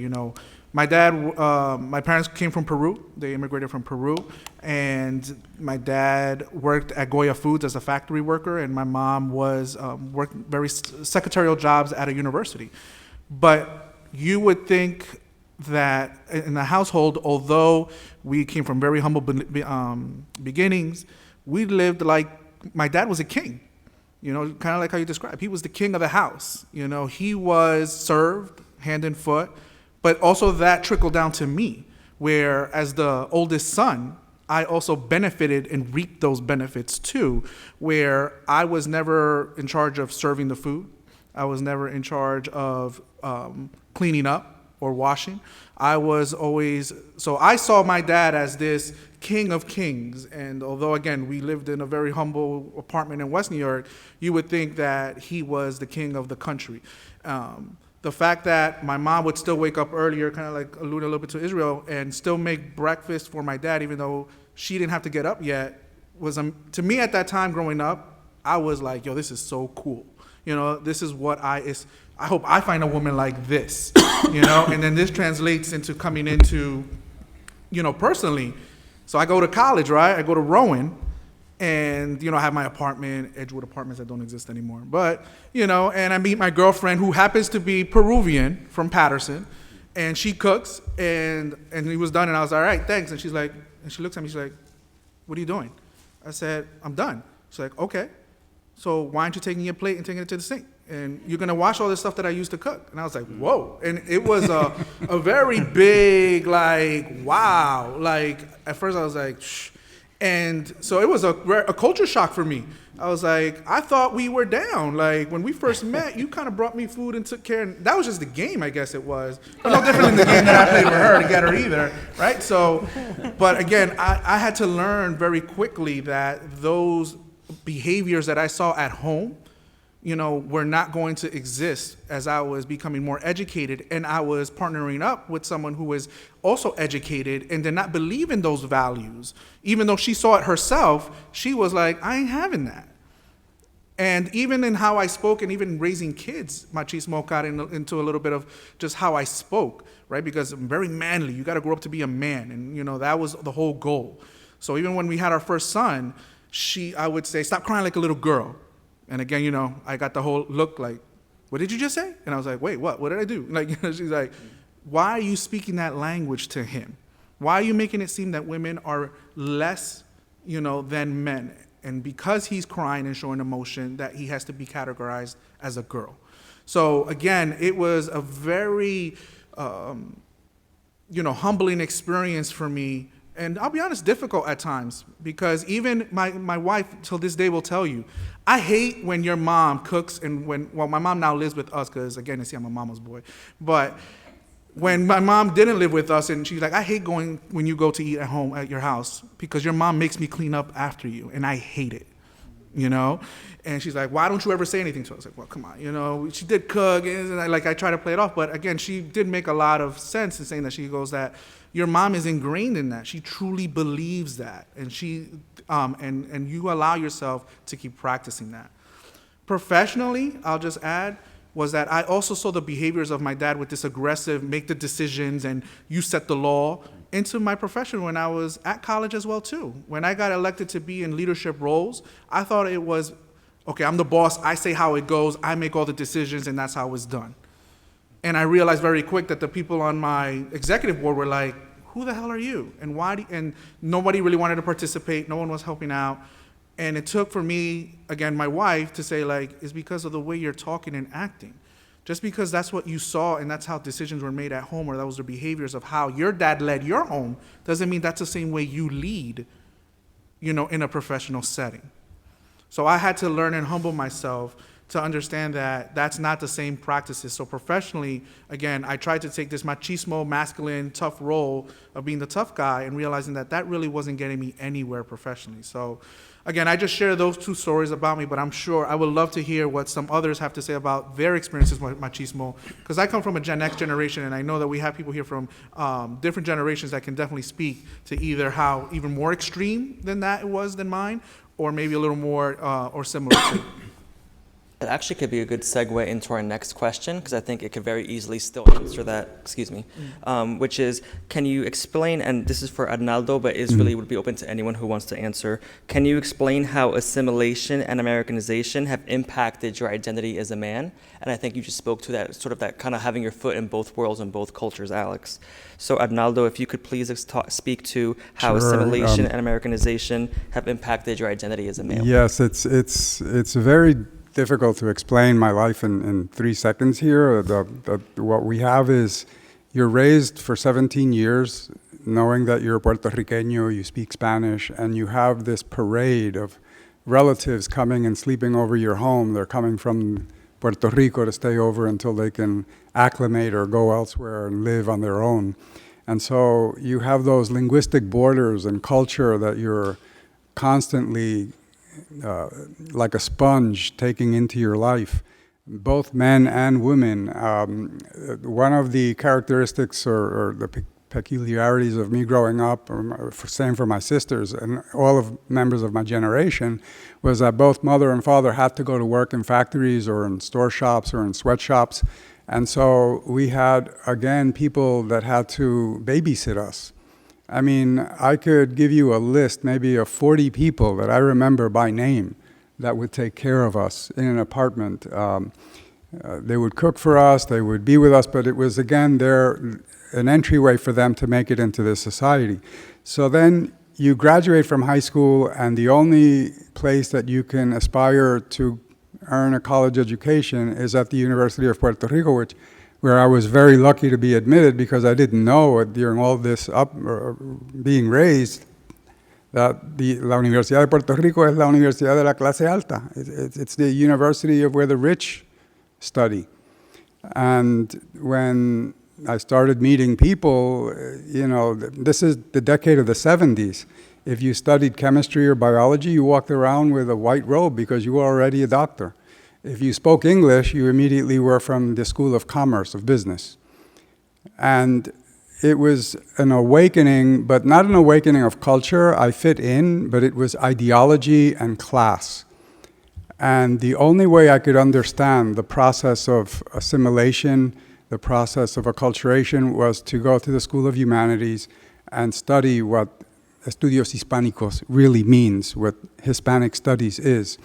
my parents came from Peru. They immigrated from Peru, and my dad worked at Goya Foods as a factory worker, and my mom worked very secretarial jobs at a university. But you would think that in the household, although we came from very humble beginnings, we lived like my dad was a king. Kind of like how you described. He was the king of the house. He was served hand and foot. But also that trickled down to me, where as the oldest son, I also benefited and reaped those benefits too, where I was never in charge of serving the food. I was never in charge of cleaning up or washing. So I saw my dad as this king of kings. And although, again, we lived in a very humble apartment in West New York, you would think that he was the king of the country. The fact that my mom would still wake up earlier, kind of allude a little bit to Israel, and still make breakfast for my dad, even though she didn't have to get up yet, was, to me at that time growing up, I was like, yo, this is so cool. This is what I hope I find a woman like this, and then this translates into coming into, personally. So I go to college, right? I go to Rowan. And, I have my apartment, Edgewood Apartments that don't exist anymore. But, and I meet my girlfriend who happens to be Peruvian from Patterson. And she cooks, and he was done. And I was, all right, thanks. And she's like, and she looks at me, she's like, what are you doing? I said, I'm done. She's like, okay. So why aren't you taking your plate and taking it to the sink? And you're going to wash all this stuff that I used to cook. And I was like, whoa. And it was a very big, wow. At first I was like, shh. And so it was a culture shock for me. I was like, I thought we were down. Like, when we first met, you kind of brought me food and took care. And that was just the game, I guess it was. But no different than the game that I played with her to get her either, right? So, but again, I had to learn very quickly that those behaviors that I saw at home, you know, were not going to exist as I was becoming more educated, and I was partnering up with someone who was also educated and did not believe in those values. Even though she saw it herself, she was like, I ain't having that. And even in how I spoke and even raising kids, machismo got into a little bit of just how I spoke, right? Because I'm very manly. You got to grow up to be a man. And, you know, that was the whole goal. So even when we had our first son, I would say, stop crying like a little girl. And again, you know, I got the whole look like, what did you just say? And I was like, wait, what? What did I do? Like, you know, she's like, why are you speaking that language to him? Why are you making it seem that women are less, you know, than men? And because he's crying and showing emotion, that he has to be categorized as a girl. So again, it was a very, you know, humbling experience for me. And I'll be honest, difficult at times, because even my wife till this day will tell you, I hate when your mom cooks and well, my mom now lives with us because, again, you see, I'm a mama's boy. But when my mom didn't live with us, and she's like, I hate going when you go to eat at home at your house because your mom makes me clean up after you, and I hate it, you know? And she's like, why don't you ever say anything to us? I was like, well, come on, you know, she did cook, and I try to play it off. But again, she did make a lot of sense in saying that. She goes that your mom is ingrained in that. She truly believes that. And and you allow yourself to keep practicing that. Professionally, I'll just add, was that I also saw the behaviors of my dad with this aggressive, make the decisions and you set the law, into my profession when I was at college as well too. When I got elected to be in leadership roles, I thought it was, okay, I'm the boss, I say how it goes, I make all the decisions, and that's how it's done. And I realized very quick that the people on my executive board were like, who the hell are you? And why? And nobody really wanted to participate, no one was helping out. And it took for me, again, my wife to say, like, it's because of the way you're talking and acting. Just because that's what you saw and that's how decisions were made at home, or that was the behaviors of how your dad led your home, doesn't mean that's the same way you lead, you know, in a professional setting. So I had to learn and humble myself to understand that that's not the same practices. So professionally, again, I tried to take this machismo, masculine, tough role of being the tough guy and realizing that that really wasn't getting me anywhere professionally. So again, I just share those two stories about me, but I'm sure I would love to hear what some others have to say about their experiences with machismo, because I come from a Gen X generation, and I know that we have people here from different generations that can definitely speak to either how even more extreme than that it was than mine, or maybe a little more or similar to. It actually could be a good segue into our next question, because I think it could very easily still answer that, which is, can you explain, and this is for Arnaldo, but is really would be open to anyone who wants to answer, can you explain how assimilation and Americanization have impacted your identity as a man? And I think you just spoke to that, sort of that kind of having your foot in both worlds and both cultures, Alex. So Arnaldo, if you could please speak to how assimilation and Americanization have impacted your identity as a male. Yes, it's very difficult to explain my life in 3 seconds here. What we have is you're raised for 17 years knowing that you're Puerto Riqueño, you speak Spanish, and you have this parade of relatives coming and sleeping over your home. They're coming from Puerto Rico to stay over until they can acclimate or go elsewhere and live on their own. And so you have those linguistic borders and culture that you're constantly like a sponge taking into your life, both men and women. One of the characteristics or the peculiarities of me growing up, or same for my sisters and all of members of my generation, was that both mother and father had to go to work in factories or in store shops or in sweatshops. And so we had, again, people that had to babysit us. I mean, I could give you a list maybe of 40 people that I remember by name that would take care of us in an apartment. They would cook for us, they would be with us, but it was, again, an entryway for them to make it into this society. So then you graduate from high school, and the only place that you can aspire to earn a college education is at the University of Puerto Rico, where I was very lucky to be admitted, because I didn't know during all this being raised that la Universidad de Puerto Rico es la universidad de la clase alta. It's the university of where the rich study. And when I started meeting people, this is the decade of the 70s. If you studied chemistry or biology, you walked around with a white robe because you were already a doctor. If you spoke English, you immediately were from the School of Commerce, of Business. And it was an awakening, but not an awakening of culture. I fit in, but it was ideology and class. And the only way I could understand the process of assimilation, the process of acculturation, was to go to the School of Humanities and study what Estudios Hispánicos really means, what Hispanic studies is.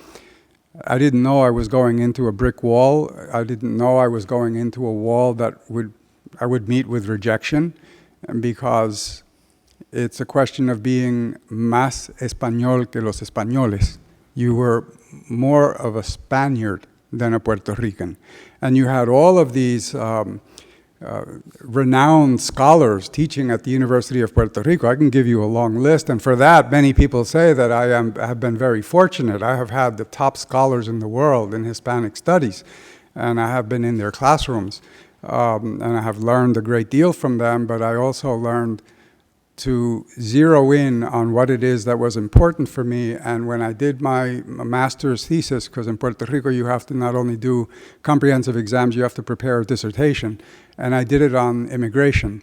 I didn't know I was going into a brick wall. I didn't know I was going into a wall that I would meet with rejection, because it's a question of being más español que los españoles. You were more of a Spaniard than a Puerto Rican. And you had all of these renowned scholars teaching at the University of Puerto Rico. I can give you a long list, and for that, many people say that I have been very fortunate. I have had the top scholars in the world in Hispanic studies, and I have been in their classrooms. And I have learned a great deal from them, but I also learned to zero in on what it is that was important for me. And when I did my master's thesis, because in Puerto Rico you have to not only do comprehensive exams, you have to prepare a dissertation, and I did it on immigration,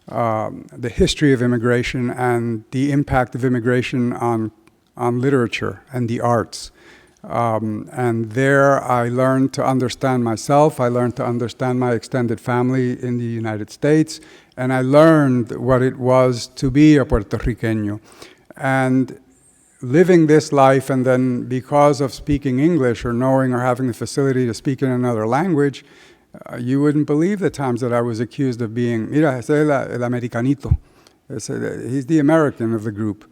the history of immigration and the impact of immigration on literature and the arts. And there I learned to understand myself, I learned to understand my extended family in the United States, and I learned what it was to be a Puerto Riqueño. And living this life, and then because of speaking English or knowing or having the facility to speak in another language, you wouldn't believe the times that I was accused of being, mira, ese es el americanito. He's the American of the group.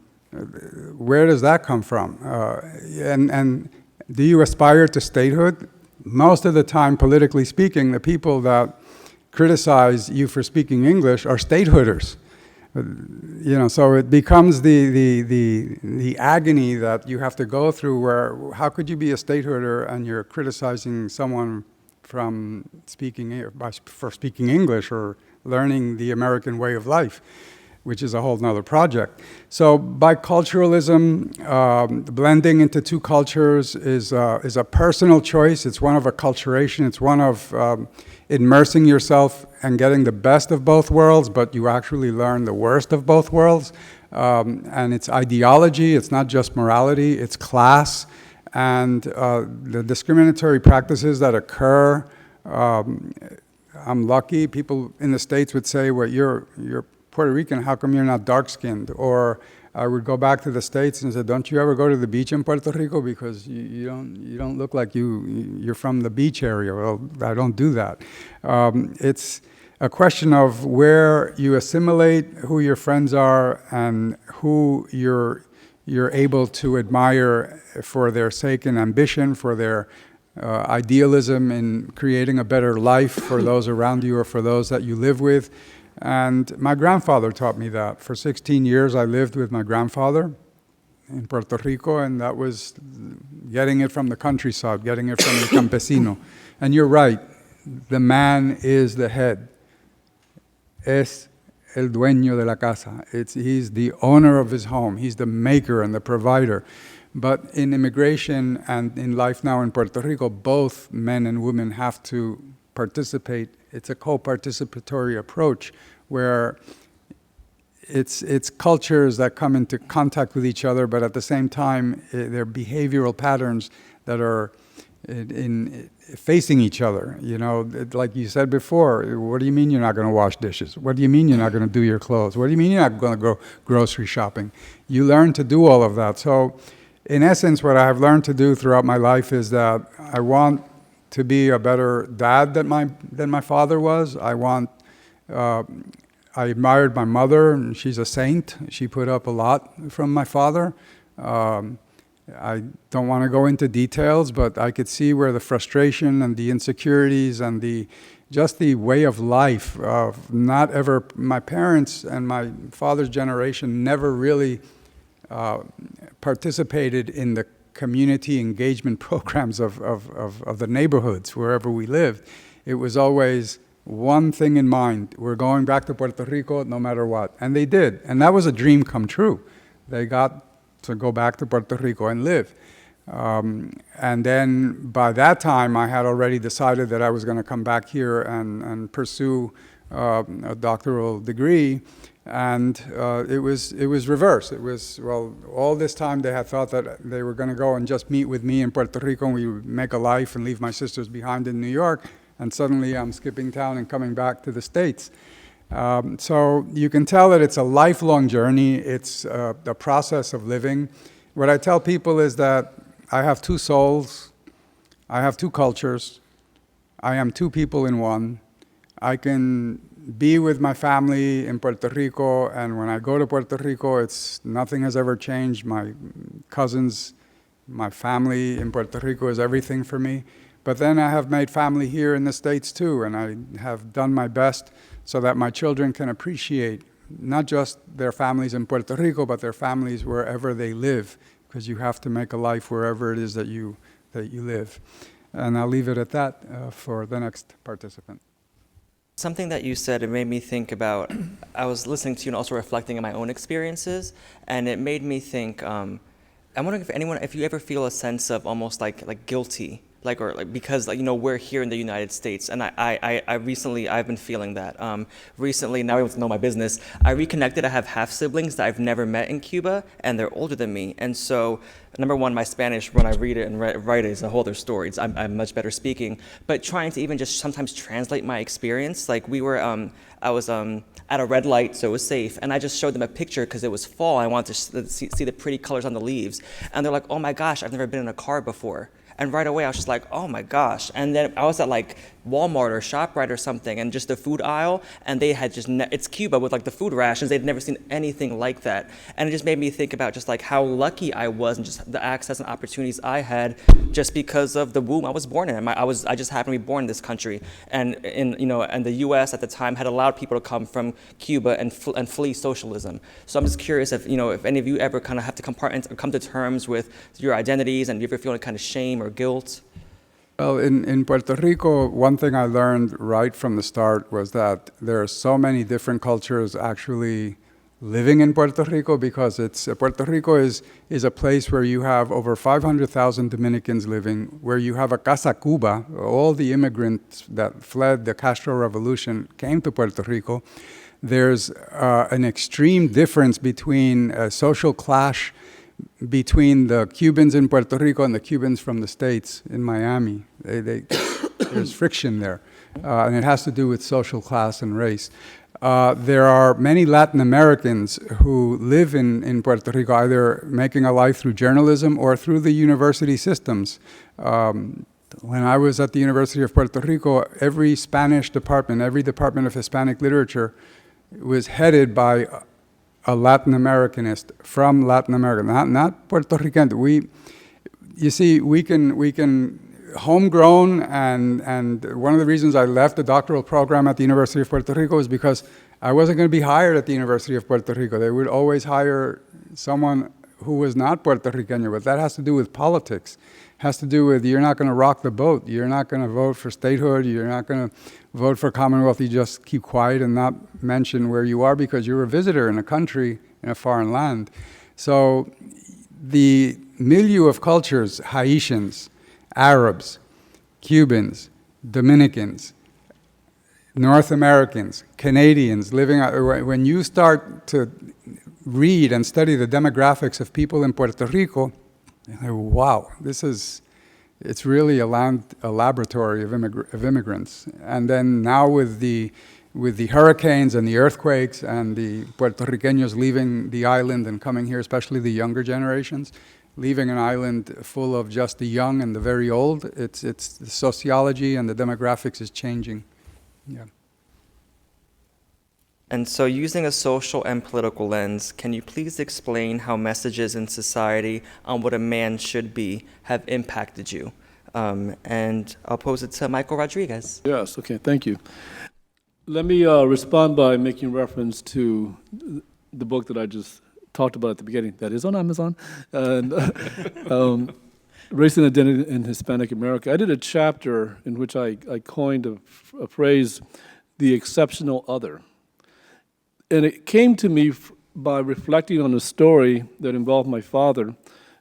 Where does that come from? And do you aspire to statehood? Most of the time, politically speaking, the people that criticize you for speaking English are statehooders. So it becomes the agony that you have to go through, where how could you be a statehooder and you're criticizing someone for speaking English or learning the American way of life, which is a whole nother project. So biculturalism, blending into two cultures is a personal choice. It's one of acculturation. It's one of immersing yourself and getting the best of both worlds, but you actually learn the worst of both worlds. And it's ideology. It's not just morality. It's class. And the discriminatory practices that occur, I'm lucky. People in the States would say, well, you're Puerto Rican, how come you're not dark-skinned? Or I would go back to the States and say, don't you ever go to the beach in Puerto Rico? Because you don't look like you're from the beach area. Well, I don't do that. It's a question of where you assimilate, who your friends are, and who you're able to admire for their sake and ambition, for their idealism in creating a better life for those around you or for those that you live with. And my grandfather taught me that. For 16 years, I lived with my grandfather in Puerto Rico, and that was getting it from the countryside, getting it from the campesino. And you're right, the man is the head. Es el dueño de la casa. He's the owner of his home. He's the maker and the provider. But in immigration and in life now in Puerto Rico, both men and women have to participate. It's a co-participatory approach where it's cultures that come into contact with each other, but at the same time, they're behavioral patterns that are in facing each other. Like you said before, what do you mean you're not going to wash dishes? What do you mean you're not going to do your clothes? What do you mean you're not going to go grocery shopping? You learn to do all of that. So in essence, what I have learned to do throughout my life is that I want to be a better dad than my father was. I admired my mother, and she's a saint. She put up a lot from my father. I don't want to go into details, but I could see where the frustration and the insecurities and just the way of life of my parents and my father's generation never really participated in the community engagement programs of the neighborhoods wherever we lived. It was always one thing in mind: we're going back to Puerto Rico no matter what. And they did. And that was a dream come true. They got to go back to Puerto Rico and live. And then by that time, I had already decided that I was going to come back here and pursue a doctoral degree. And it was reversed. It was, well, all this time they had thought that they were going to go and just meet with me in Puerto Rico and we would make a life and leave my sisters behind in New York. And suddenly I'm skipping town and coming back to the States. So you can tell that it's a lifelong journey. It's a process of living. What I tell people is that I have two souls, I have two cultures, I am two people in one. I can be with my family in Puerto Rico, and when I go to Puerto Rico, nothing has ever changed. My cousins, my family in Puerto Rico is everything for me. But then I have made family here in the States too, and I have done my best so that my children can appreciate not just their families in Puerto Rico, but their families wherever they live, because you have to make a life wherever it is that you live. And I'll leave it at that for the next participant. Something that you said, it made me think about, I was listening to you and also reflecting on my own experiences, and it made me think, I'm wondering if you ever feel a sense of almost like guilty, because we're here in the United States, and I've been feeling that. Recently, now I want to know my business, I reconnected. I have half siblings that I've never met in Cuba, and they're older than me. And so, number one, my Spanish, when I read it and write it, is a whole other story. I'm much better speaking. But trying to even just sometimes translate my experience, like I was at a red light, so it was safe, and I just showed them a picture because it was fall. I wanted to see the pretty colors on the leaves, and they're like, "Oh my gosh, I've never been in a car before." And right away, I was just like, oh my gosh. And then I was at like Walmart or ShopRite or something, and just the food aisle, and they had it's Cuba with like the food rations. They'd never seen anything like that. And it just made me think about just like how lucky I was and just the access and opportunities I had just because of the womb I was born in. I just happened to be born in this country. And and the US at the time had allowed people to come from Cuba and flee socialism. So I'm just curious if any of you ever kind of have to come to terms with your identities, and you ever feel any kind of shame or guilt? Well, in Puerto Rico, one thing I learned right from the start was that there are so many different cultures actually living in Puerto Rico, because Puerto Rico is a place where you have over 500,000 Dominicans living, where you have a Casa Cuba. All the immigrants that fled the Castro Revolution came to Puerto Rico. There's an extreme difference between social clash between the Cubans in Puerto Rico and the Cubans from the States in Miami. There's friction there, and it has to do with social class and race. There are many Latin Americans who live in Puerto Rico, either making a life through journalism or through the university systems. When I was at the University of Puerto Rico, every Spanish department, every department of Hispanic literature was headed by a Latin Americanist from Latin America, not Puerto Rican. You see, we can homegrown, and one of the reasons I left the doctoral program at the University of Puerto Rico is because I wasn't going to be hired at the University of Puerto Rico. They would always hire someone who was not Puerto Rican, but that has to do with politics. It has to do with, you're not going to rock the boat. You're not going to vote for statehood. You're not going to vote for Commonwealth. You just keep quiet and not mention where you are because you're a visitor in a country, in a foreign land. So the milieu of cultures, Haitians, Arabs, Cubans, Dominicans, North Americans, Canadians living, when you start to read and study the demographics of people in Puerto Rico, you're like, wow, it's really a laboratory of immigrants. And then now with the hurricanes and the earthquakes and the Puerto Ricanos leaving the island and coming here, especially the younger generations, leaving an island full of just the young and the very old, it's the sociology and the demographics is changing. Yeah. And so, using a social and political lens, can you please explain how messages in society on what a man should be have impacted you? And I'll pose it to Michael Rodriguez. Yes, okay, thank you. Let me respond by making reference to the book that I just talked about at the beginning, that is on Amazon, and Race and Identity in Hispanic America. I did a chapter in which I coined a phrase, the exceptional other. And it came to me by reflecting on a story that involved my father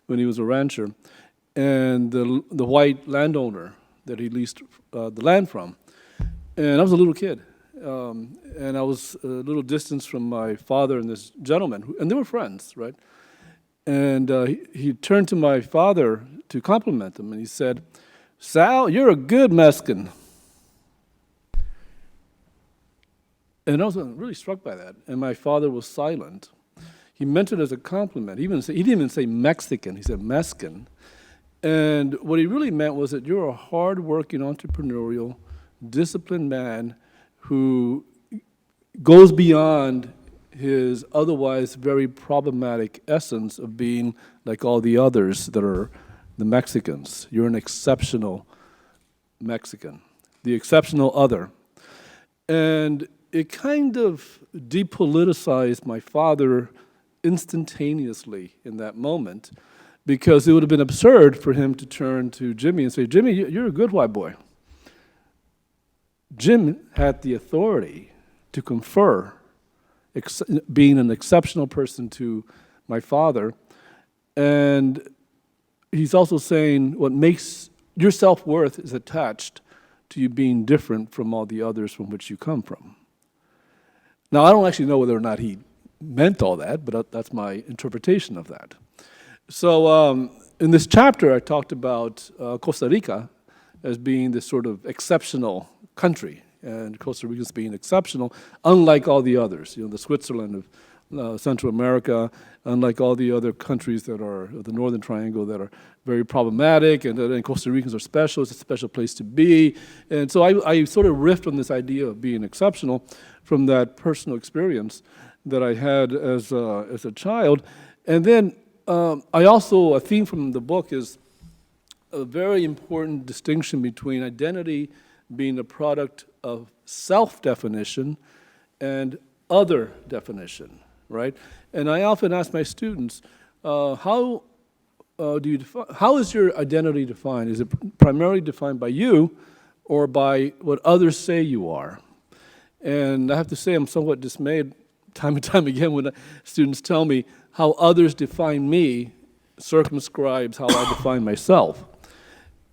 when he was a rancher and the white landowner that he leased the land from. And I was a little kid. And I was a little distance from my father and this gentleman, and they were friends, right? And he turned to my father to compliment him, and he said, "Sal, you're a good Mexican." And I was really struck by that, and my father was silent. He meant it as a compliment. He didn't even say Mexican, he said Mexican. And what he really meant was that you're a hard-working, entrepreneurial, disciplined man who goes beyond his otherwise very problematic essence of being like all the others that are the Mexicans. You're an exceptional Mexican, the exceptional other. And it kind of depoliticized my father instantaneously in that moment, because it would have been absurd for him to turn to Jimmy and say, "Jimmy, you're a good white boy." Jim had the authority to confer, being an exceptional person to my father. And he's also saying what makes your self-worth is attached to you being different from all the others from which you come from. Now, I don't actually know whether or not he meant all that, but that's my interpretation of that. So in this chapter, I talked about Costa Rica as being this sort of exceptional country, and Costa Rica's being exceptional, unlike all the others. You know, the Switzerland of Central America, unlike all the other countries that are the Northern Triangle that are very problematic, and Costa Ricans are special. It's a special place to be. And so I sort of riffed on this idea of being exceptional from that personal experience that I had as a child. And then I also, a theme from the book is a very important distinction between identity being a product of self-definition and other definition, right? And I often ask my students, how is your identity defined? Is it primarily defined by you or by what others say you are? And I have to say I'm somewhat dismayed time and time again when students tell me how others define me circumscribes how I define myself.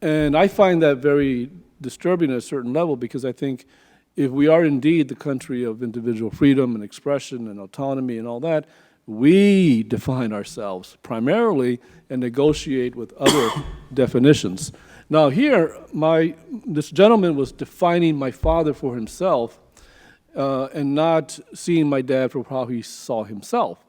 And I find that very disturbing at a certain level, because I think if we are indeed the country of individual freedom and expression and autonomy and all that, we define ourselves primarily and negotiate with other definitions. Now here, this gentleman was defining my father for himself and not seeing my dad for how he saw himself.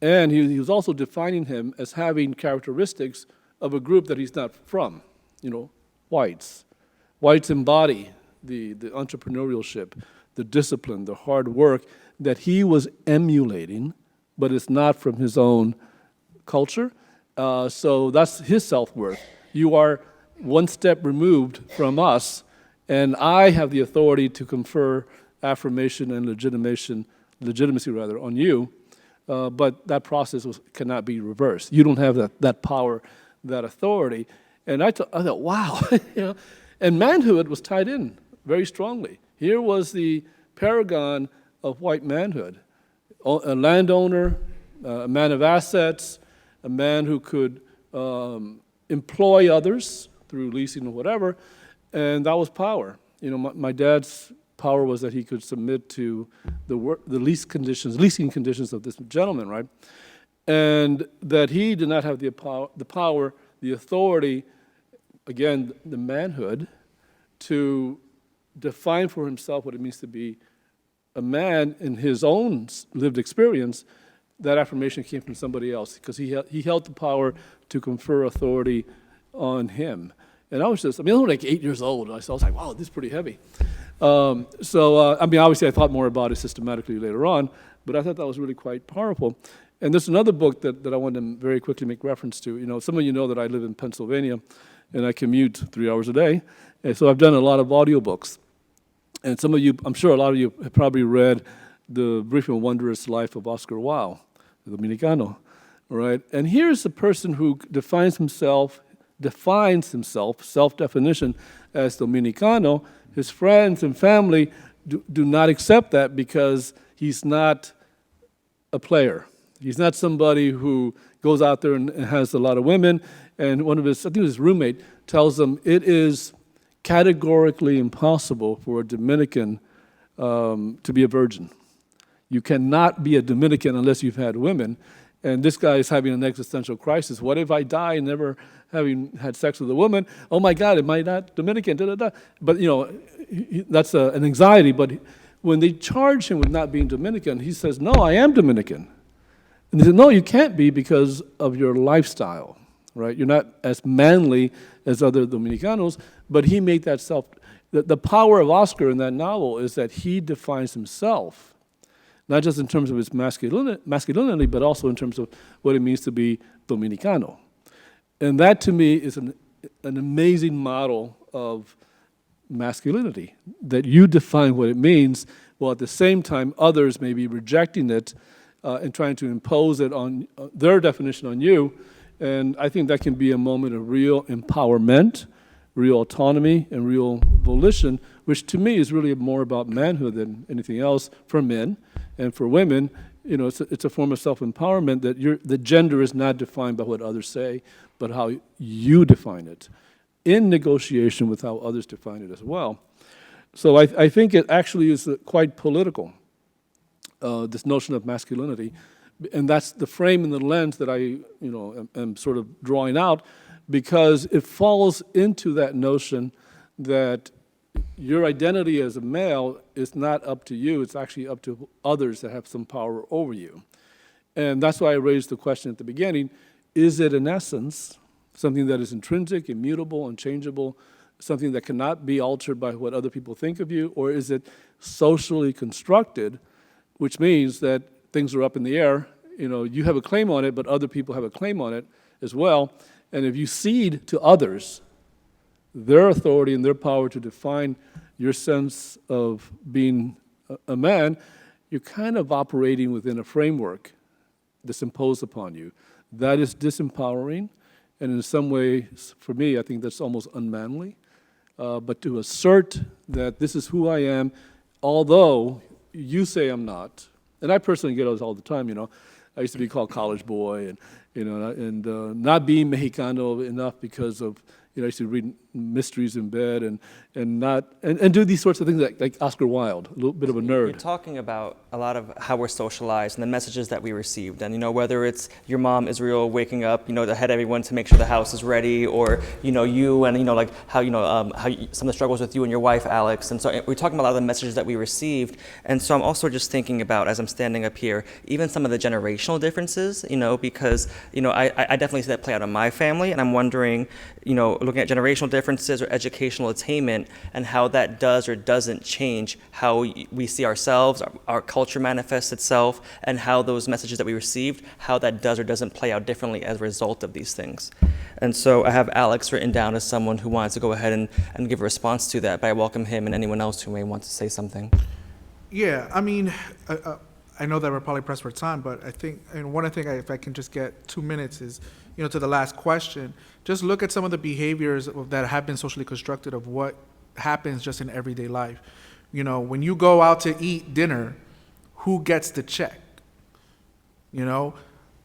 And he was also defining him as having characteristics of a group that he's not from, you know, whites. Whites embody the entrepreneurship, the discipline, the hard work that he was emulating, but it's not from his own culture. So that's his self-worth. You are one step removed from us, and I have the authority to confer affirmation and legitimacy on you, but that process cannot be reversed. You don't have that power, that authority. And I thought, wow, you know. And manhood was tied in very strongly. Here was the paragon of white manhood, a landowner, a man of assets, a man who could employ others through leasing or whatever, and that was power. You know, my dad's power was that he could submit to the leasing conditions of this gentleman, right? And that he did not have the power, the authority, again, the manhood, to define for himself what it means to be a man in his own lived experience. That affirmation came from somebody else, because he held the power to confer authority on him. And I was I was like 8 years old. I was like, wow, this is pretty heavy. Obviously I thought more about it systematically later on, but I thought that was really quite powerful. And there's another book that I wanted to very quickly make reference to. You know, some of you know that I live in Pennsylvania, and I commute 3 hours a day. And so I've done a lot of audiobooks. And some of you, I'm sure a lot of you have probably read The Brief and Wondrous Life of Oscar Wilde. Dominicano, right? And here's a person who defines himself, self-definition as Dominicano. His friends and family do not accept that because he's not a player. He's not somebody who goes out there and has a lot of women. And one of his, I think his roommate, tells him it is categorically impossible for a Dominican to be a virgin. You cannot be a Dominican unless you've had women. And this guy is having an existential crisis. What if I die never having had sex with a woman? Oh my God, am I not Dominican? Da, da, da. But that's an anxiety. But when they charge him with not being Dominican, he says, no, I am Dominican. And they said, no, you can't be because of your lifestyle, right? You're not as manly as other Dominicanos, but he made that the power of Oscar in that novel is that he defines himself, not just in terms of his masculinity, but also in terms of what it means to be Dominicano. And that, to me, is an amazing model of masculinity, that you define what it means, while at the same time others may be rejecting it and trying to impose it on their definition on you. And I think that can be a moment of real empowerment, real autonomy, and real volition, which to me is really more about manhood than anything else for men. And for women, it's a form of self-empowerment that the gender is not defined by what others say, but how you define it, in negotiation with how others define it as well. So I think it actually is quite political, this notion of masculinity. And that's the frame and the lens that I am sort of drawing out, because it falls into that notion that your identity as a male is not up to you, it's actually up to others that have some power over you. And that's why I raised the question at the beginning, is it in essence something that is intrinsic, immutable, unchangeable, something that cannot be altered by what other people think of you, or is it socially constructed, which means that things are up in the air, you have a claim on it, but other people have a claim on it as well, and if you cede to others their authority and their power to define your sense of being a man, you're kind of operating within a framework that's imposed upon you. That is disempowering, and in some ways, for me, I think that's almost unmanly. But to assert that this is who I am, although you say I'm not, and I personally get those all the time, I used to be called college boy, and not being Mexicano enough because of, I used to read mysteries in bed and do these sorts of things like Oscar Wilde, a little bit of a nerd. You're talking about a lot of how we're socialized and the messages that we received, and whether it's your mom Israel waking up, ahead of everyone to make sure the house is ready, or you and like how some of the struggles with you and your wife Alex, and so we're talking about a lot of the messages that we received, and so I'm also just thinking about, as I'm standing up here, even some of the generational differences, because I definitely see that play out in my family, and I'm wondering, looking at generational differences or educational attainment and how that does or doesn't change how we see ourselves, our culture manifests itself, and how those messages that we received, how that does or doesn't play out differently as a result of these things. And so I have Alex written down as someone who wants to go ahead and give a response to that, but I welcome him and anyone else who may want to say something. Yeah, I mean, I know that we're probably pressed for time, but I think, and one thing, if I can just get 2 minutes, is, to the last question, just look at some of the behaviors that have been socially constructed of what happens just in everyday life. When you go out to eat dinner, who gets the check?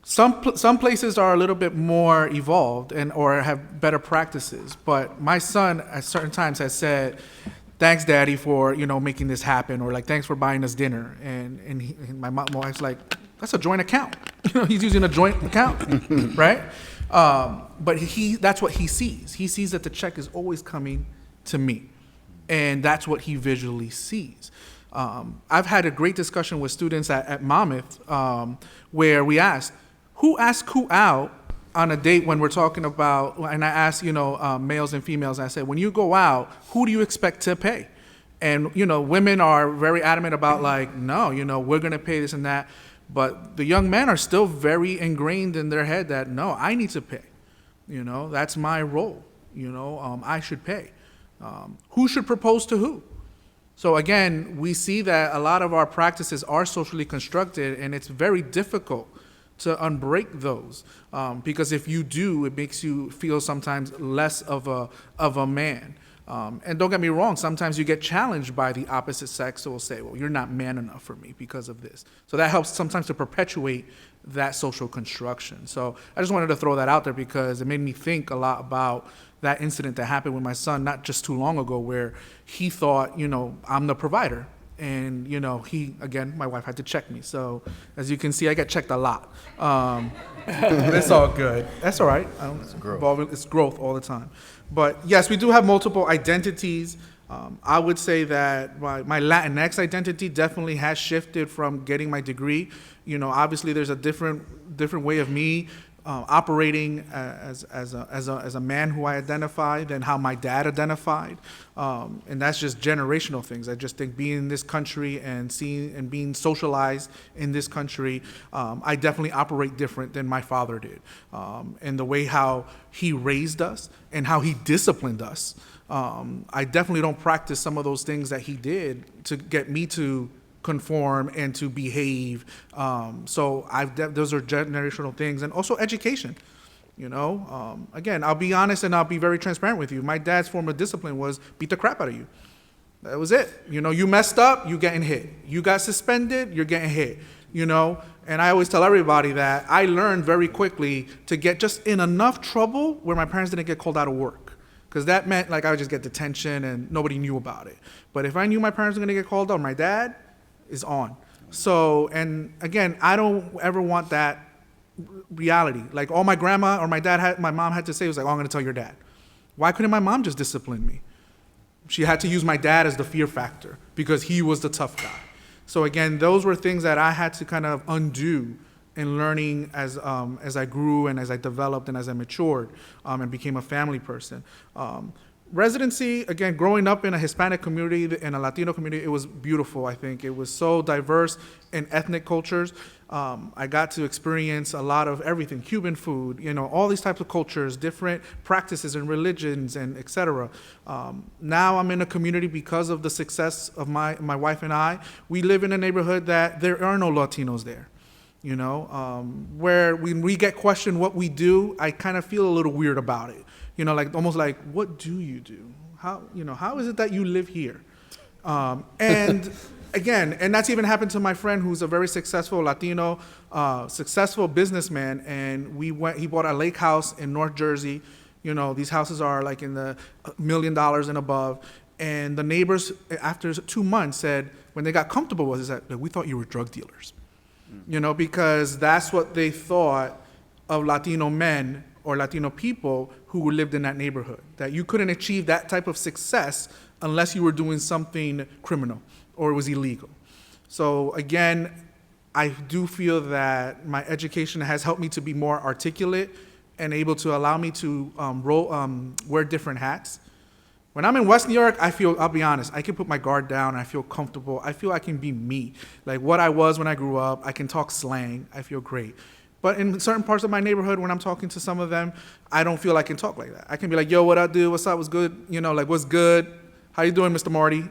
Some places are a little bit more evolved or have better practices, but my son at certain times has said, thanks, Daddy, for making this happen, or like, thanks for buying us dinner. And my wife's like, that's a joint account. He's using a joint account, right? But that's what he sees. He sees that the check is always coming to me, and that's what he visually sees. I've had a great discussion with students at Monmouth where we asked, who asked who out on a date when we're talking about, and I asked, males and females, I said, when you go out, who do you expect to pay? And, women are very adamant about like, no, we're going to pay this and that. But the young men are still very ingrained in their head that, no, I need to pay. That's my role. I should pay. Who should propose to who? So again, we see that a lot of our practices are socially constructed, and it's very difficult to unbreak those, because if you do, it makes you feel sometimes less of a man. And don't get me wrong, sometimes you get challenged by the opposite sex who will say, well, you're not man enough for me because of this. So that helps sometimes to perpetuate that social construction. So I just wanted to throw that out there because it made me think a lot about that incident that happened with my son not just too long ago, where he thought, I'm the provider. And, again, my wife had to check me. So as you can see, I get checked a lot. It's all good. That's all right. It's growth all the time. But yes, we do have multiple identities. I would say that my Latinx identity definitely has shifted from getting my degree. Obviously there's a different way of me operating as a man who I identify than how my dad identified, and that's just generational things. I just think being in this country and seeing and being socialized in this country, I definitely operate different than my father did, and the way how he raised us and how he disciplined us. I definitely don't practice some of those things that he did to get me to conform and to behave. So those are generational things, and also education. Again, I'll be honest and I'll be very transparent with you. My dad's form of discipline was beat the crap out of you. That was it. You messed up, you getting hit. You got suspended, you're getting hit. And I always tell everybody that I learned very quickly to get just in enough trouble where my parents didn't get called out of work. Because that meant I would just get detention and nobody knew about it. But if I knew my parents were going to get called out, my dad is on. So, and again, I don't ever want that reality. All my grandma or my mom had to say was I'm going to tell your dad. Why couldn't my mom just discipline me? She had to use my dad as the fear factor because he was the tough guy. So again, those were things that I had to kind of undo in learning as I grew and as I developed and as I matured and became a family person. Residency, again, growing up in a Hispanic community and a Latino community, it was beautiful, I think. It was so diverse in ethnic cultures. I got to experience a lot of everything, Cuban food, all these types of cultures, different practices and religions, and et cetera. Now I'm in a community because of the success of my wife and I. We live in a neighborhood that there are no Latinos there. Where when we get questioned what we do, I kind of feel a little weird about it. Almost like, what do you do? How is it that you live here? And again, and that's even happened to my friend who's a very successful Latino, successful businessman. And he bought a lake house in North Jersey. These houses are in the $1 million and above. And the neighbors, after 2 months, said, when they got comfortable with it, that we thought you were drug dealers. Because that's what they thought of Latino men or Latino people who lived in that neighborhood, that you couldn't achieve that type of success unless you were doing something criminal or it was illegal. So again, I do feel that my education has helped me to be more articulate and able to allow me to wear different hats. When I'm in West New York, I'll be honest, I can put my guard down, I feel comfortable, I feel I can be me. What I was when I grew up, I can talk slang, I feel great. But in certain parts of my neighborhood, when I'm talking to some of them, I don't feel I can talk like that. I can be like, yo, what I do, what's up, what's good, what's good, how you doing, Mr. Marty?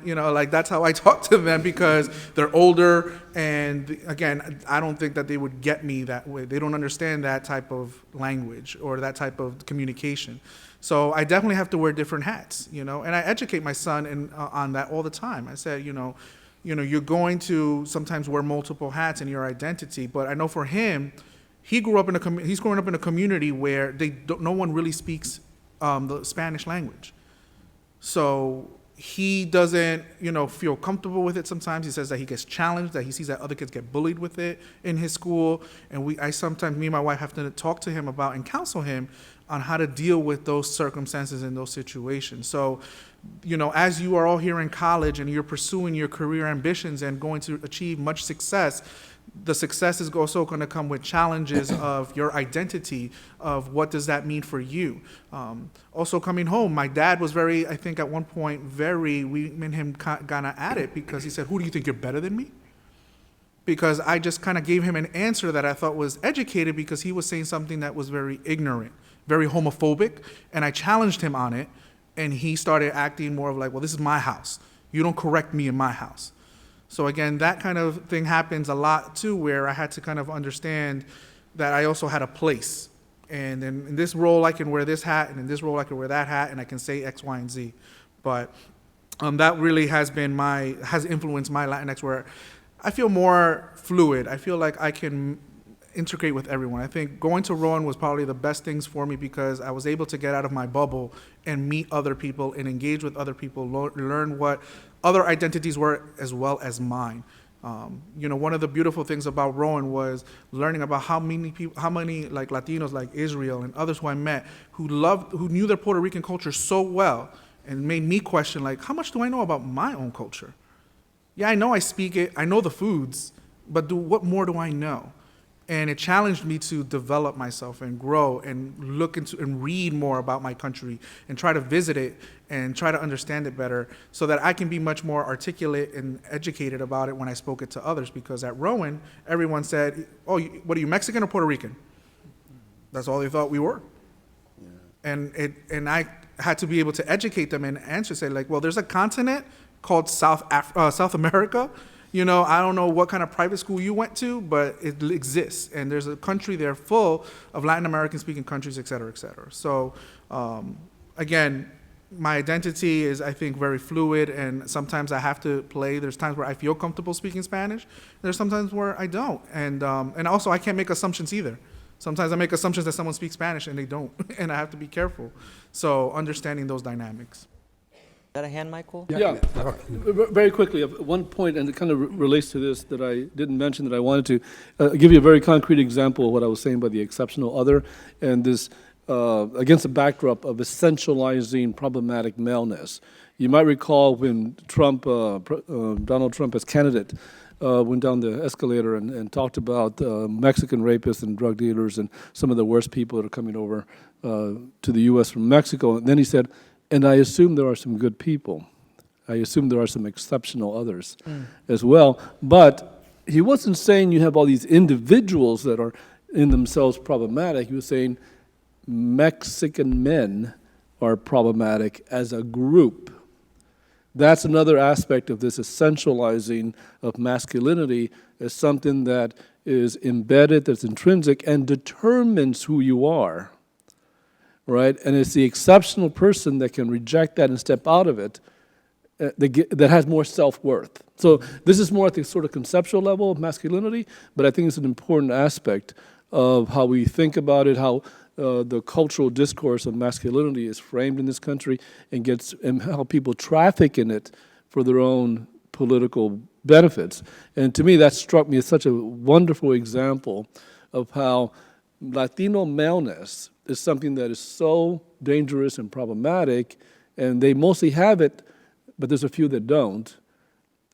That's how I talk to them because they're older, and again, I don't think that they would get me that way. They don't understand that type of language or that type of communication. So I definitely have to wear different hats, and I educate my son on that all the time. I said, you're going to sometimes wear multiple hats in your identity, but I know for him, he's growing up in a community where no one really speaks the Spanish language. So he doesn't, feel comfortable with it sometimes. He says that he gets challenged, that he sees that other kids get bullied with it in his school. And me and my wife have to talk to him about and counsel him on how to deal with those circumstances and those situations. So, as you are all here in college and you're pursuing your career ambitions and going to achieve much success, the success is also going to come with challenges of your identity, of what does that mean for you. Also coming home, my dad was very, I think at one point, me and him kind of at it because he said, who do you think, you're better than me? Because I just kind of gave him an answer that I thought was educated because he was saying something that was very ignorant, very homophobic, and I challenged him on it, and he started acting more of well, this is my house. You don't correct me in my house. So again, that kind of thing happens a lot too, where I had to kind of understand that I also had a place. And in this role, I can wear this hat, and in this role, I can wear that hat, and I can say X, Y, and Z. But that really has influenced my Latinx, where I feel more fluid. I feel like I can integrate with everyone. I think going to Rowan was probably the best things for me because I was able to get out of my bubble and meet other people and engage with other people, learn what other identities were as well as mine. One of the beautiful things about Rowan was learning about how many like Latinos, like Israel and others who I met, who knew their Puerto Rican culture so well, and made me question, like, how much do I know about my own culture? Yeah, I know I speak it, I know the foods, but what more do I know? And it challenged me to develop myself and grow and look into and read more about my country and try to visit it and try to understand it better so that I can be much more articulate and educated about it when I spoke it to others. Because at Rowan, everyone said, oh, what are you, Mexican or Puerto Rican? That's all they thought we were. Yeah. And I had to be able to educate them and answer, say like, well, there's a continent called South America. I don't know what kind of private school you went to, but it exists. And there's a country there full of Latin American speaking countries, et cetera, et cetera. So again, my identity is, I think, very fluid, and sometimes I have to play. There's times where I feel comfortable speaking Spanish. There's sometimes where I don't. And also I can't make assumptions either. Sometimes I make assumptions that someone speaks Spanish and they don't, and I have to be careful. So understanding those dynamics. Is that a hand, Michael? Yeah. Very quickly, one point, and it kind of relates to this that I didn't mention that I wanted to give you a very concrete example of what I was saying about the exceptional other, and this against the backdrop of essentializing problematic maleness. You might recall when Donald Trump as candidate went down the escalator and talked about Mexican rapists and drug dealers and some of the worst people that are coming over to the U.S. from Mexico. And then he said, and I assume there are some good people. I assume there are some exceptional others as well. But he wasn't saying you have all these individuals that are in themselves problematic. He was saying Mexican men are problematic as a group. That's another aspect of this essentializing of masculinity as something that is embedded, that's intrinsic, and determines who you are. Right? And it's the exceptional person that can reject that and step out of it that has more self-worth. So this is more at the sort of conceptual level of masculinity, but I think it's an important aspect of how we think about it, how the cultural discourse of masculinity is framed in this country and how people traffic in it for their own political benefits. And to me, that struck me as such a wonderful example of how Latino maleness is something that is so dangerous and problematic, and they mostly have it, but there's a few that don't.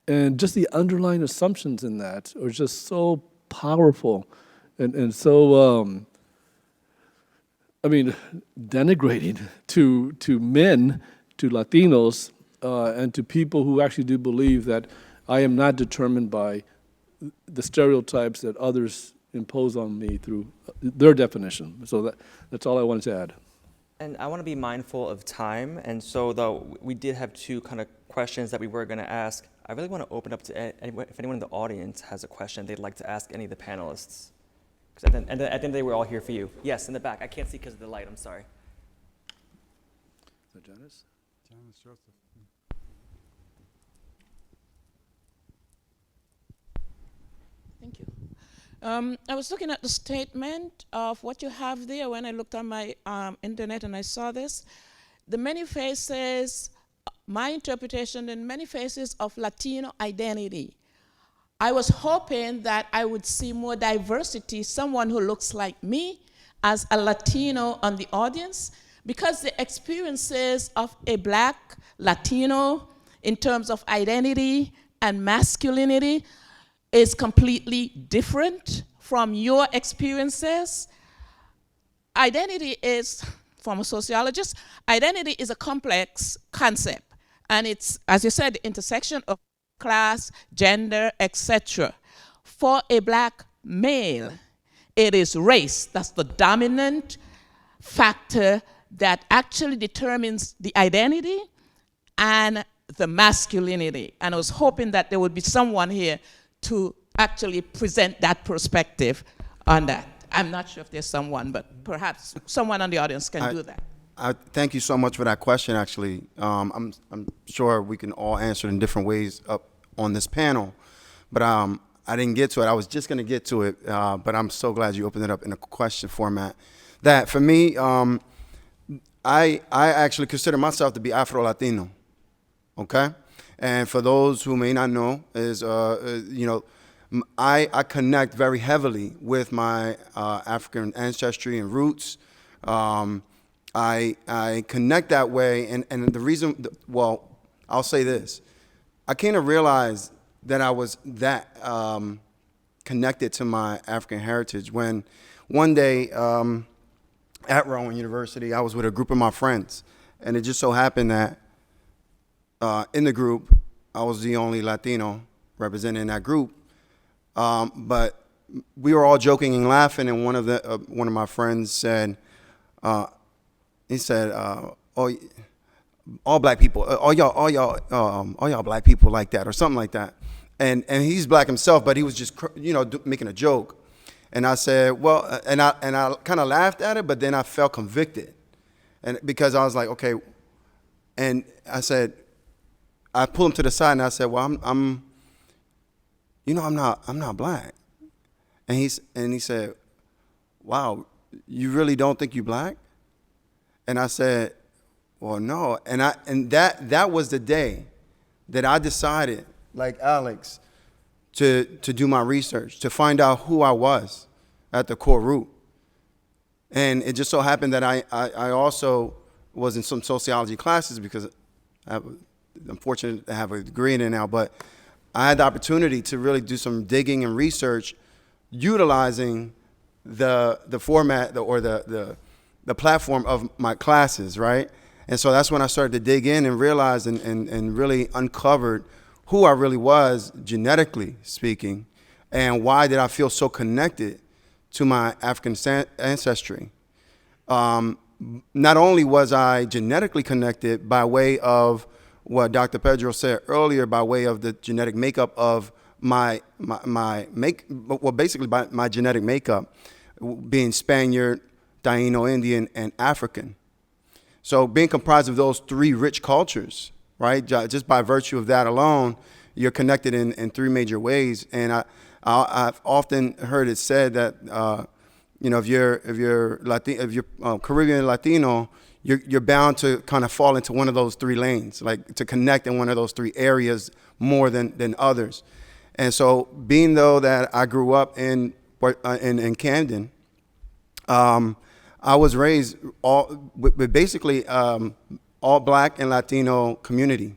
And just the underlying assumptions in that are just so powerful and so, denigrating to men, to Latinos, and to people who actually do believe that I am not determined by the stereotypes that others impose on me through their definition. So that's all I wanted to add. And I want to be mindful of time, and so though we did have two kind of questions that we were going to ask, I really want to open up to if anyone in the audience has a question they'd like to ask any of the panelists. Because at the end of the day, we're all here for you. Yes, in the back. I can't see because of the light. I'm sorry. Is that Janice? Janice Joseph. Thank you. I was looking at the statement of what you have there when I looked on my internet and I saw this. The many faces, my interpretation, and many faces of Latino identity. I was hoping that I would see more diversity, someone who looks like me as a Latino on the audience, because the experiences of a Black Latino in terms of identity and masculinity is completely different from your experiences. Identity is, from a sociologist, identity is a complex concept. And it's, as you said, the intersection of class, gender, etc. For a Black male, it is race. That's the dominant factor that actually determines the identity and the masculinity. And I was hoping that there would be someone here to actually present that perspective on that. I'm not sure if there's someone, but perhaps someone on the audience can do that. I thank you so much for that question, actually. I'm sure we can all answer it in different ways up on this panel, but I didn't get to it. I was just going to get to it, but I'm so glad you opened it up in a question format. That, for me, I actually consider myself to be Afro-Latino, okay? And for those who may not know, I connect very heavily with my African ancestry and roots. I connect that way, and the reason, well, I'll say this. I came to realize that I was that connected to my African heritage when one day at Rowan University, I was with a group of my friends, and it just so happened that in the group, I was the only Latino representing that group. But we were all joking and laughing, and one of my friends said, he said, "Oh, all black people, all y'all black people like that," or something like that. And he's black himself, but he was just making a joke. And I said, well, and I kind of laughed at it, but then I felt convicted, and because I was like, okay. And I said, I pulled him to the side and I said, well, I'm not black. And he said, wow, you really don't think you black? And I said, well, no. And that was the day that I decided, like Alex, to do my research, to find out who I was at the core root. And it just so happened that I also was in some sociology classes because I'm fortunate to have a degree in it now, but I had the opportunity to really do some digging and research utilizing the format or the platform of my classes, right? And so that's when I started to dig in and realized and really uncovered who I really was, genetically speaking, and why did I feel so connected to my African ancestry. Not only was I genetically connected by way of what Dr. Pedro said earlier, by way of the genetic makeup of basically by my genetic makeup, being Spaniard, Taino, Indian, and African. So being comprised of those three rich cultures, right? Just by virtue of that alone, you're connected in three major ways. And I've often heard it said that if you're Caribbean Latino, you're bound to kind of fall into one of those three lanes, like to connect in one of those three areas more than others. And so, being though that I grew up in Camden, I was raised with basically all black and Latino community.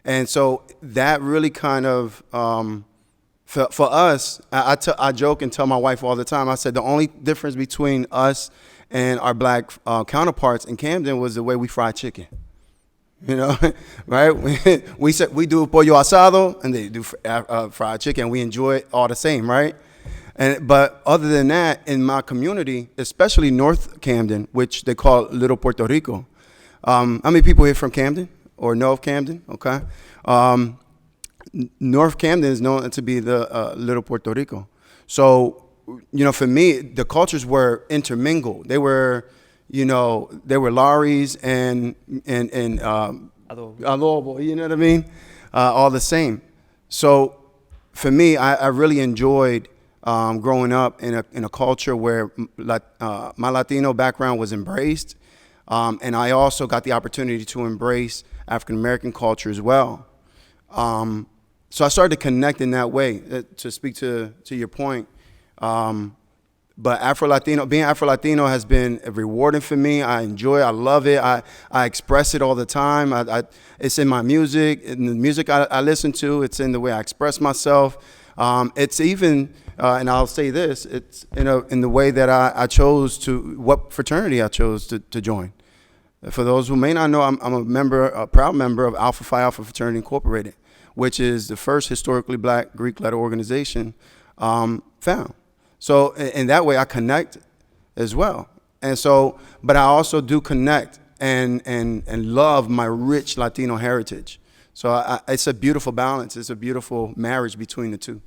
And so that really kind of, for us, I joke and tell my wife all the time, I said the only difference between us and our black counterparts in Camden was the way we fry chicken. Right? We said we do pollo asado and they do fried chicken. We enjoy it all the same, right? But other than that, in my community, especially North Camden, which they call Little Puerto Rico. How many people here from Camden or know of Camden? Okay. North Camden is known to be the Little Puerto Rico. So, for me, the cultures were intermingled. They were, Laris and adobo, you know what I mean? All the same. So, for me, I really enjoyed growing up in a culture where my Latino background was embraced, and I also got the opportunity to embrace African American culture as well. So I started to connect in that way. To speak to your point, but being Afro-Latino has been rewarding for me. I enjoy it. I love it. I express it all the time. It's in my music, in the music I listen to. It's in the way I express myself. It's even, and I'll say this, it's in the way that I chose what fraternity I chose to join. For those who may not know, I'm a proud member of Alpha Phi Alpha Fraternity Incorporated, which is the first historically black Greek letter organization found. So in that way, I connect as well. And so, but I also do connect and love my rich Latino heritage. So it's a beautiful balance. It's a beautiful marriage between the two.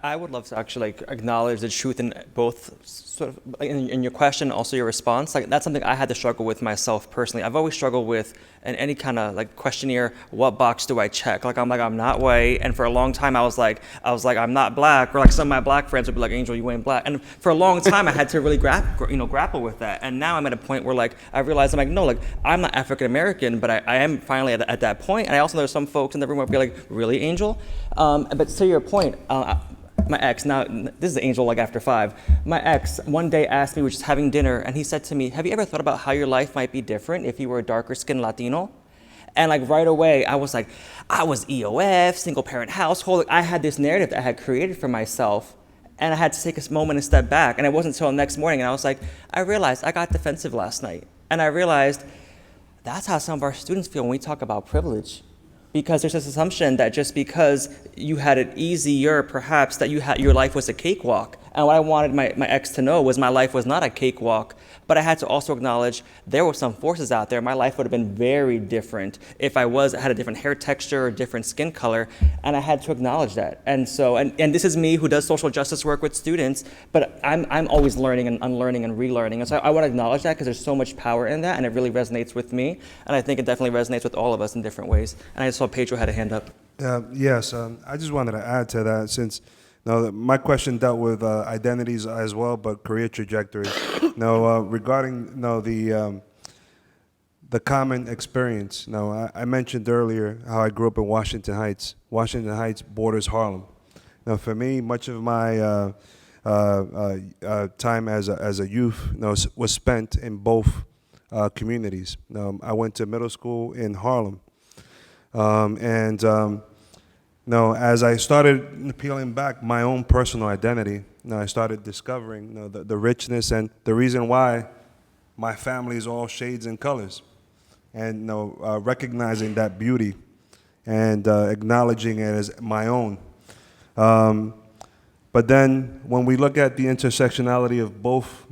I would love to actually like acknowledge the truth in both sort of in your question, also your response. Like that's something I had to struggle with myself personally. I've always struggled with in any kind of like questionnaire, what box do I check? I'm not white, and for a long time I was like I'm not black, or like some of my black friends would be like, Angel, you ain't black, and for a long time I had to really grapple with that. And now I'm at a point where like I realize I'm like, no, like I'm not African American, but I am finally at that point. And I also know there's some folks in the room who would be like, really, Angel? But to your point, my ex, now this is Angel like after 5, my ex one day asked me, we were just having dinner, and he said to me, have you ever thought about how your life might be different if you were a darker skinned Latino? And like right away, I was like, I was EOF, single parent household. Like, I had this narrative that I had created for myself, and I had to take a moment and step back. And it wasn't until the next morning, and I was like, I realized I got defensive last night. And I realized that's how some of our students feel when we talk about privilege. Because there's this assumption that just because you had it easier, perhaps, that your life was a cakewalk. And what I wanted my ex to know was my life was not a cakewalk. But I had to also acknowledge there were some forces out there. My life would have been very different if I had a different hair texture or different skin color. And I had to acknowledge that. And so, and this is me who does social justice work with students, but I'm always learning and unlearning and relearning. And so I want to acknowledge that because there's so much power in that, and it really resonates with me. And I think it definitely resonates with all of us in different ways. And I saw Pedro had a hand up. Yes, I just wanted to add to that, since my question dealt with identities as well, but career trajectories. Regarding the common experience. I mentioned earlier how I grew up in Washington Heights. Washington Heights borders Harlem. Now, for me, much of my time as a youth was spent in both communities. I went to middle school in Harlem. As I started peeling back my own personal identity, I started discovering the richness and the reason why my family is all shades and colors, and recognizing that beauty and acknowledging it as my own. But then when we look at the intersectionality of both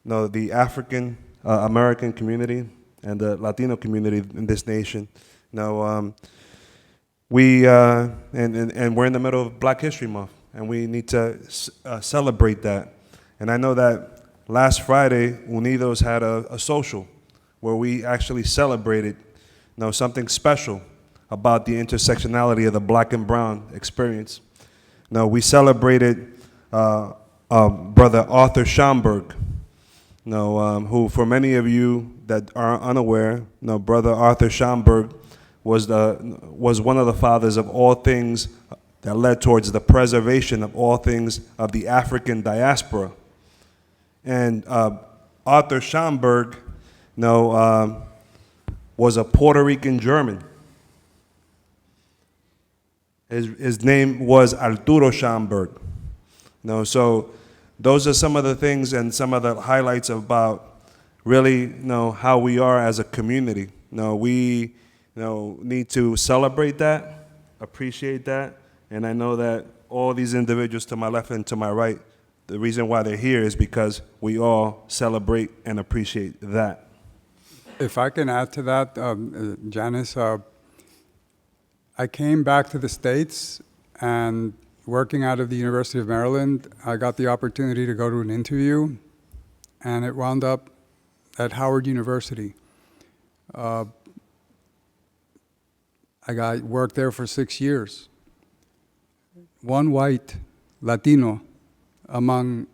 the African American community and the Latino community in this nation, we and we're in the middle of Black History Month, and we need to celebrate that. And I know that last Friday, UNIDOS had a social where we actually celebrated something special about the intersectionality of the Black and Brown experience. We celebrated Brother Arthur Schomburg, who, for many of you that are unaware, Brother Arthur Schomburg was one of the fathers of all things that led towards the preservation of all things of the African diaspora. And Arthur Schomburg, was a Puerto Rican German. His name was Arturo Schomburg. So those are some of the things and some of the highlights about really how we are as a community. We need to celebrate that, appreciate that, and I know that all these individuals to my left and to my right, the reason why they're here is because we all celebrate and appreciate that. If I can add to that, Janice, I came back to the States, and working out of the University of Maryland, I got the opportunity to go to an interview, and it wound up at Howard University. I worked there for 6 years. One white Latino among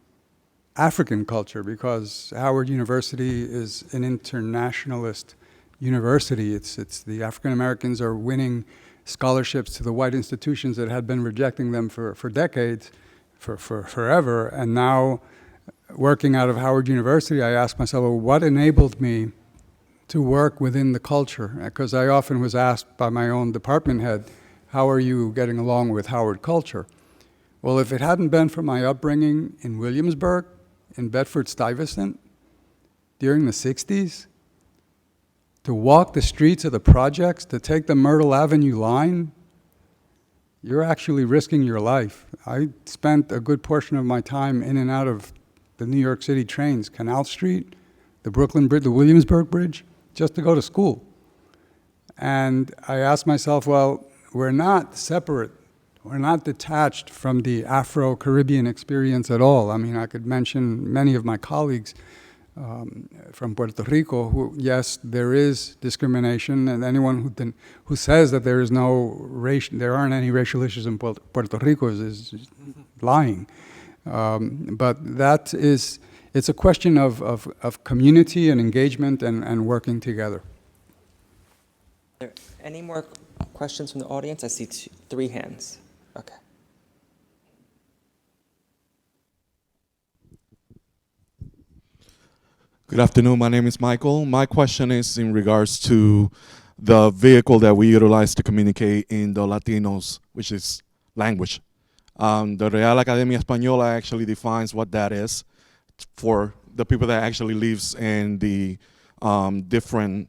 African culture, because Howard University is an internationalist university. It's the African Americans are winning scholarships to the white institutions that had been rejecting them for decades, for forever. And now, working out of Howard University, I asked myself, well, what enabled me to work within the culture? Because I often was asked by my own department head, how are you getting along with Howard culture? Well, if it hadn't been for my upbringing in Williamsburg, in Bedford-Stuyvesant, during the 60s, to walk the streets of the projects, to take the Myrtle Avenue line, you're actually risking your life. I spent a good portion of my time in and out of the New York City trains, Canal Street, the Brooklyn Bridge, the Williamsburg Bridge, just to go to school. And I asked myself, well, we're not separate we're not detached from the Afro-Caribbean experience at all. I mean, I could mention many of my colleagues from Puerto Rico who, yes, there is discrimination, and anyone who says that there aren't any racial issues in Puerto Rico is lying. But it's a question of community and engagement and working together. Are there any more questions from the audience? I see 3 hands. Okay. Good afternoon. My name is Michael. My question is in regards to the vehicle that we utilize to communicate in the Latinos, which is language. The Real Academia Española actually defines what that is for the people that actually lives in the different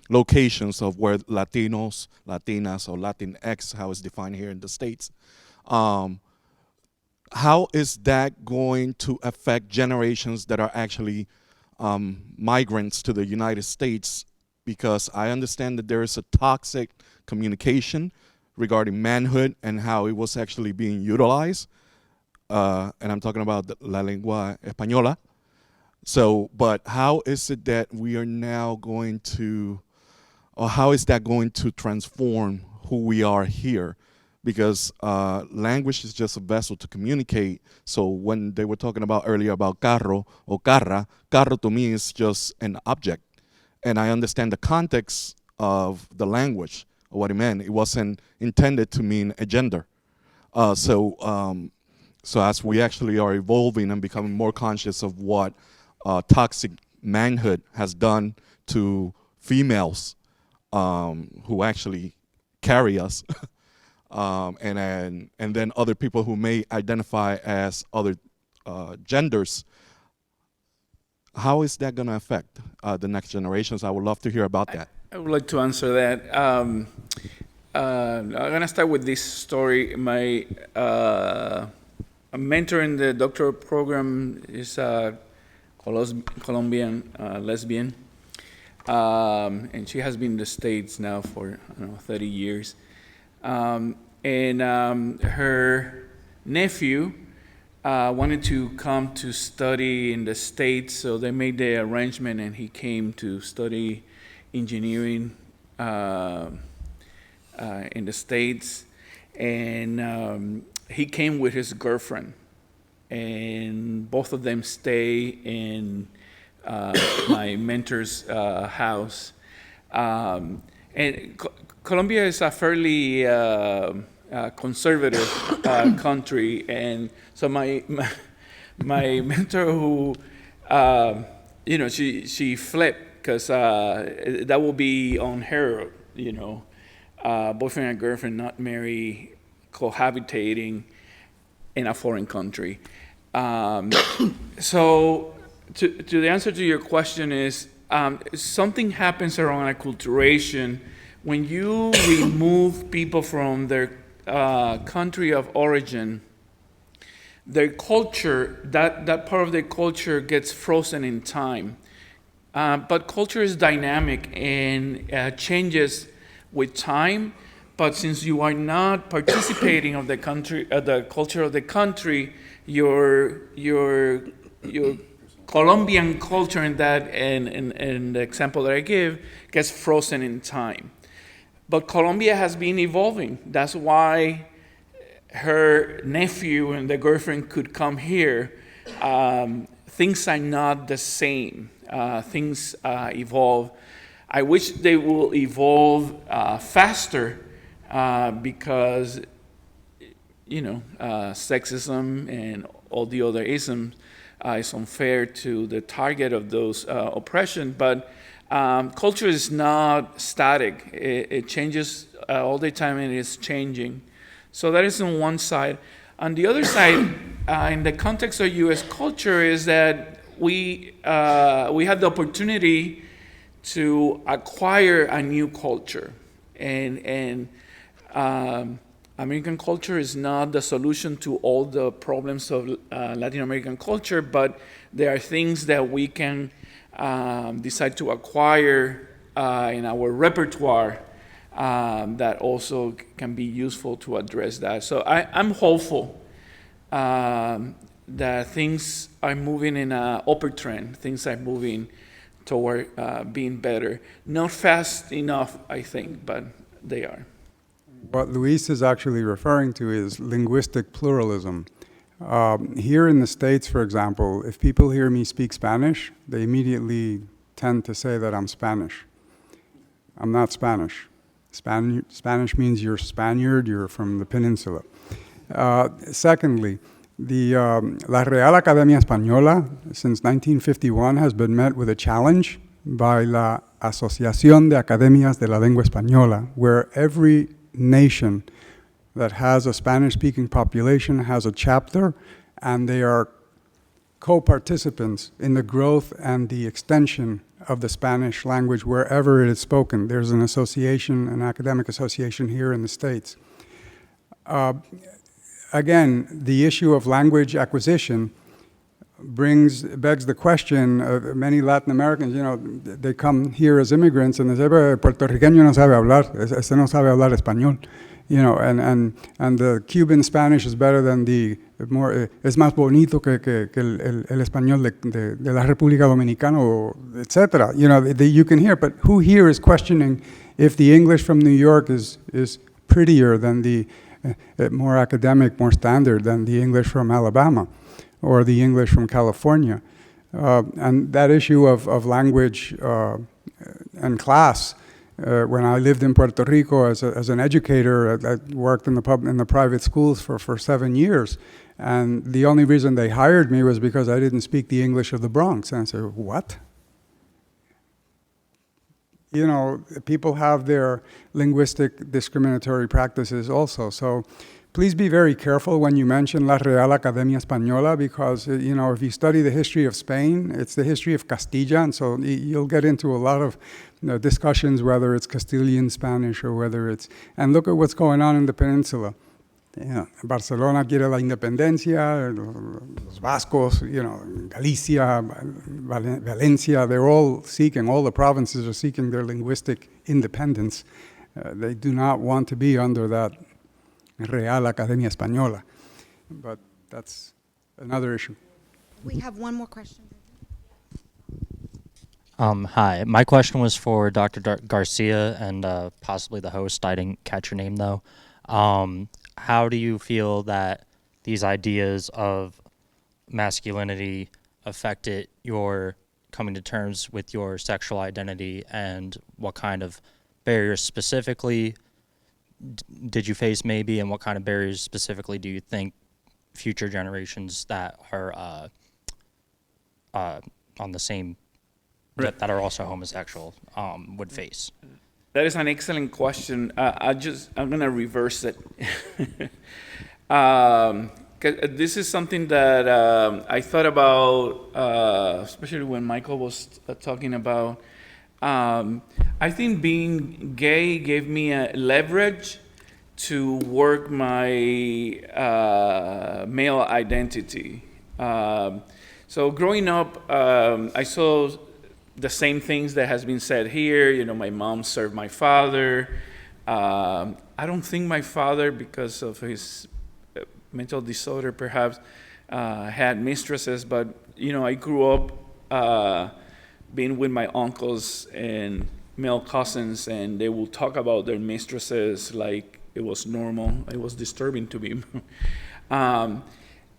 locations of where Latinos, Latinas, or Latinx, how it's defined here in the States. How is that going to affect generations that are actually migrants to the United States? Because I understand that there is a toxic communication regarding manhood and how it was actually being utilized. And I'm talking about la lengua española. So, but how is it that we are now going to, or how is that going to transform who we are here? Because language is just a vessel to communicate. So when they were talking about earlier about carro or carra to me is just an object. And I understand the context of the language, or what it meant. It wasn't intended to mean a gender. So as we actually are evolving and becoming more conscious of what toxic manhood has done to females who actually carry us, and then other people who may identify as other genders, how is that going to affect the next generations? I would love to hear about that. I would like to answer that. I'm going to start with this story. My mentor in the doctoral program is a Colombian lesbian, and she has been in the States now for 30 years. And her nephew wanted to come to study in the States, so they made the arrangement, and he came to study engineering in the States. And he came with his girlfriend, and both of them stay in my mentor's house. And Colombia is a fairly conservative country, and so my mentor, who she flipped because that will be on her, boyfriend and girlfriend not married, cohabitating in a foreign country. So to the answer to your question is, something happens around acculturation when you remove people from their country of origin. Their culture, that part of their culture gets frozen in time. But culture is dynamic and changes with time. But since you are not participating of the country, the culture of the country, your Colombian culture in that, and the example that I give, gets frozen in time. But Colombia has been evolving. That's why her nephew and the girlfriend could come here. Things are not the same. Things evolve. I wish they will evolve faster because, sexism and all the other isms is unfair to the target of those oppression. But culture is not static. It changes all the time, and it's changing. So that is on one side. On the other side, in the context of U.S. culture, is that we have the opportunity to acquire a new culture, and American culture is not the solution to all the problems of Latin American culture, but there are things that we can decide to acquire in our repertoire that also can be useful to address that. So I'm hopeful that things are moving in an upward trend. Things are moving toward being better. Not fast enough, I think, but they are. What Luis is actually referring to is linguistic pluralism. Here in the States, for example, if people hear me speak Spanish, they immediately tend to say that I'm Spanish. I'm not Spanish. Spanish means you're Spaniard, you're from the peninsula. Secondly, La Real Academia Española, since 1951, has been met with a challenge by la Asociación de Academias de la Lengua Española, where every nation that has a Spanish-speaking population has a chapter, and they are co-participants in the growth and the extension of the Spanish language wherever it is spoken. There's an association, an academic association here in the States. Again, the issue of language acquisition begs the question of many Latin Americans, they come here as immigrants and they say, el puertorriqueño no sabe hablar, este no sabe hablar español. And the Cuban Spanish is better than es más bonito que el español de la República Dominicana, etc. You can hear, but who here is questioning if the English from New York is prettier than the more academic, more standard than the English from Alabama or the English from California? And that issue of language and class. When I lived in Puerto Rico as an educator, I worked in the private schools for 7 years, and the only reason they hired me was because I didn't speak the English of the Bronx. And I said, what? People have their linguistic discriminatory practices also. So please be very careful when you mention La Real Academia Española, because, if you study the history of Spain, it's the history of Castilla, and so you'll get into a lot of discussions whether it's Castilian Spanish or whether it's... And look at what's going on in the peninsula. Barcelona quiere la independencia, los Vascos, Galicia, Valencia, they're all the provinces are seeking their linguistic independence. They do not want to be under that Real Academia Española. But that's another issue. We have one more question. Hi, my question was for Dr. Garcia and possibly the host. I didn't catch your name though. How do you feel that these ideas of masculinity affected your coming to terms with your sexual identity, and what kind of barriers specifically did you face maybe, and what kind of barriers specifically do you think future generations that are on the same, that are also homosexual would face? That is an excellent question. I'm going to reverse it. 'Cause this is something that I thought about, especially when Michael was talking about. I think being gay gave me a leverage to work my male identity. So growing up, I saw the same things that has been said here. My mom served my father. I don't think my father, because of his mental disorder perhaps, had mistresses, but I grew up being with my uncles and male cousins, and they will talk about their mistresses like it was normal. It was disturbing to me.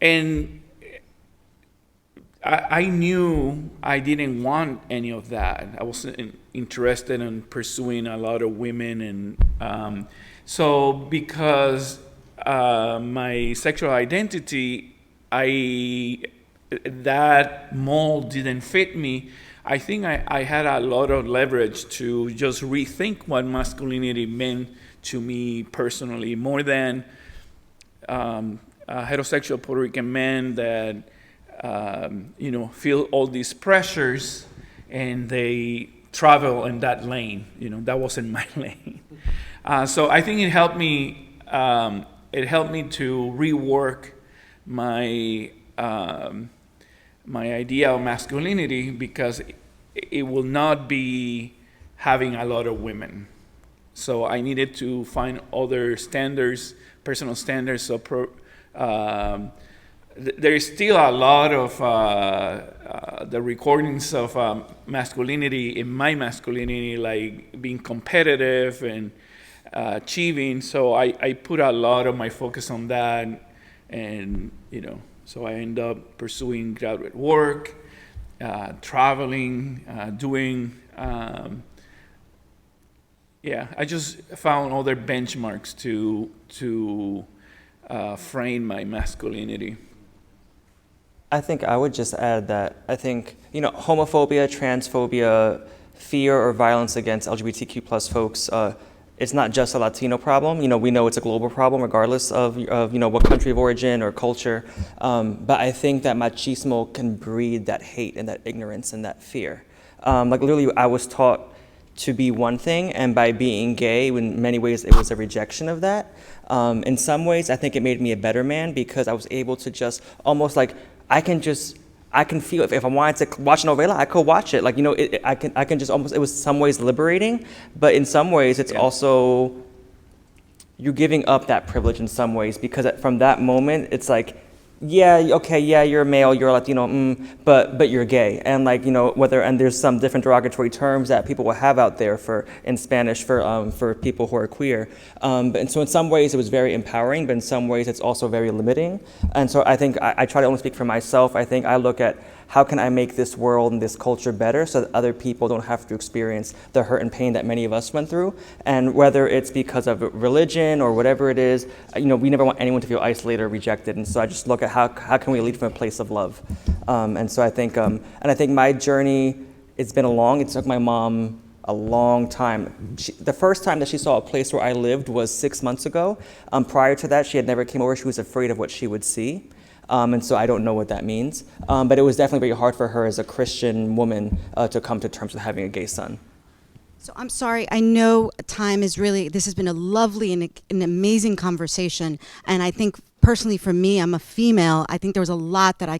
And I knew I didn't want any of that. I wasn't interested in pursuing a lot of women, and so because my sexual identity, that mold didn't fit me. I think I had a lot of leverage to just rethink what masculinity meant to me personally, more than heterosexual Puerto Rican men that feel all these pressures and they travel in that lane. That wasn't my lane. So I think it helped me. It helped me to rework my my idea of masculinity, because it will not be having a lot of women. So I needed to find other standards, personal standards. So there is still a lot of the recordings of masculinity in my masculinity, like being competitive and achieving. So I put a lot of my focus on that, and so I end up pursuing graduate work, traveling, doing. I just found other benchmarks to frame my masculinity. I think I would just add that I think, homophobia, transphobia, fear or violence against LGBTQ plus folks, it's not just a Latino problem. We know it's a global problem regardless of what country of origin or culture. But I think that machismo can breed that hate and that ignorance and that fear. Like literally, I was taught to be one thing, and by being gay, in many ways, it was a rejection of that. In some ways, I think it made me a better man because I was able to just almost like, I can feel if I wanted to watch a novela, I could watch it. Like, I can just almost, it was some ways liberating, but in some ways it's also, you're giving up that privilege in some ways because from that moment, it's like, you're a male, you're a Latino, but you're gay. And like, and there's some different derogatory terms that people will have out there in Spanish for people who are queer. And so in some ways it was very empowering, but in some ways it's also very limiting. And so I think I try to only speak for myself. I think I look at how can I make this world and this culture better so that other people don't have to experience the hurt and pain that many of us went through. And whether it's because of religion or whatever it is, we never want anyone to feel isolated or rejected. And so I just look at how can we lead from a place of love. And so I think, my journey, it's been it took my mom a long time. The first time that she saw a place where I lived was 6 months ago. Prior to that, she had never came over. She was afraid of what she would see. And so I don't know what that means. But it was definitely very hard for her as a Christian woman to come to terms with having a gay son. So I'm sorry, I know time is really, this has been a lovely and an amazing conversation. And I think personally for me, I'm a female, I think there was a lot that I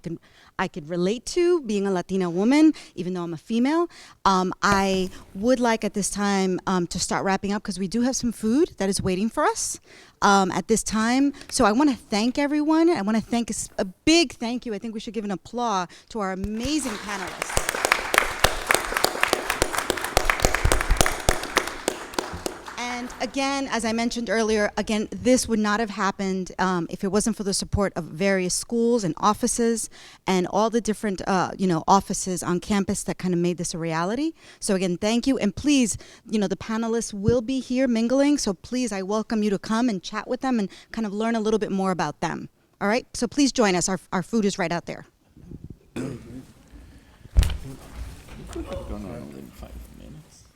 could relate to being a Latina woman, even though I'm a female. I would like at this time to start wrapping up because we do have some food that is waiting for us at this time. So I want to thank everyone. I want to thank a big thank you. I think we should give an applause to our amazing panelists. And again, as I mentioned earlier, this would not have happened if it wasn't for the support of various schools and offices and all the different, offices on campus that kind of made this a reality. So again, thank you. And please, the panelists will be here mingling. So please, I welcome you to come and chat with them and kind of learn a little bit more about them. All right? So please join us. Our food is right out there. We could have gone on in 5 minutes.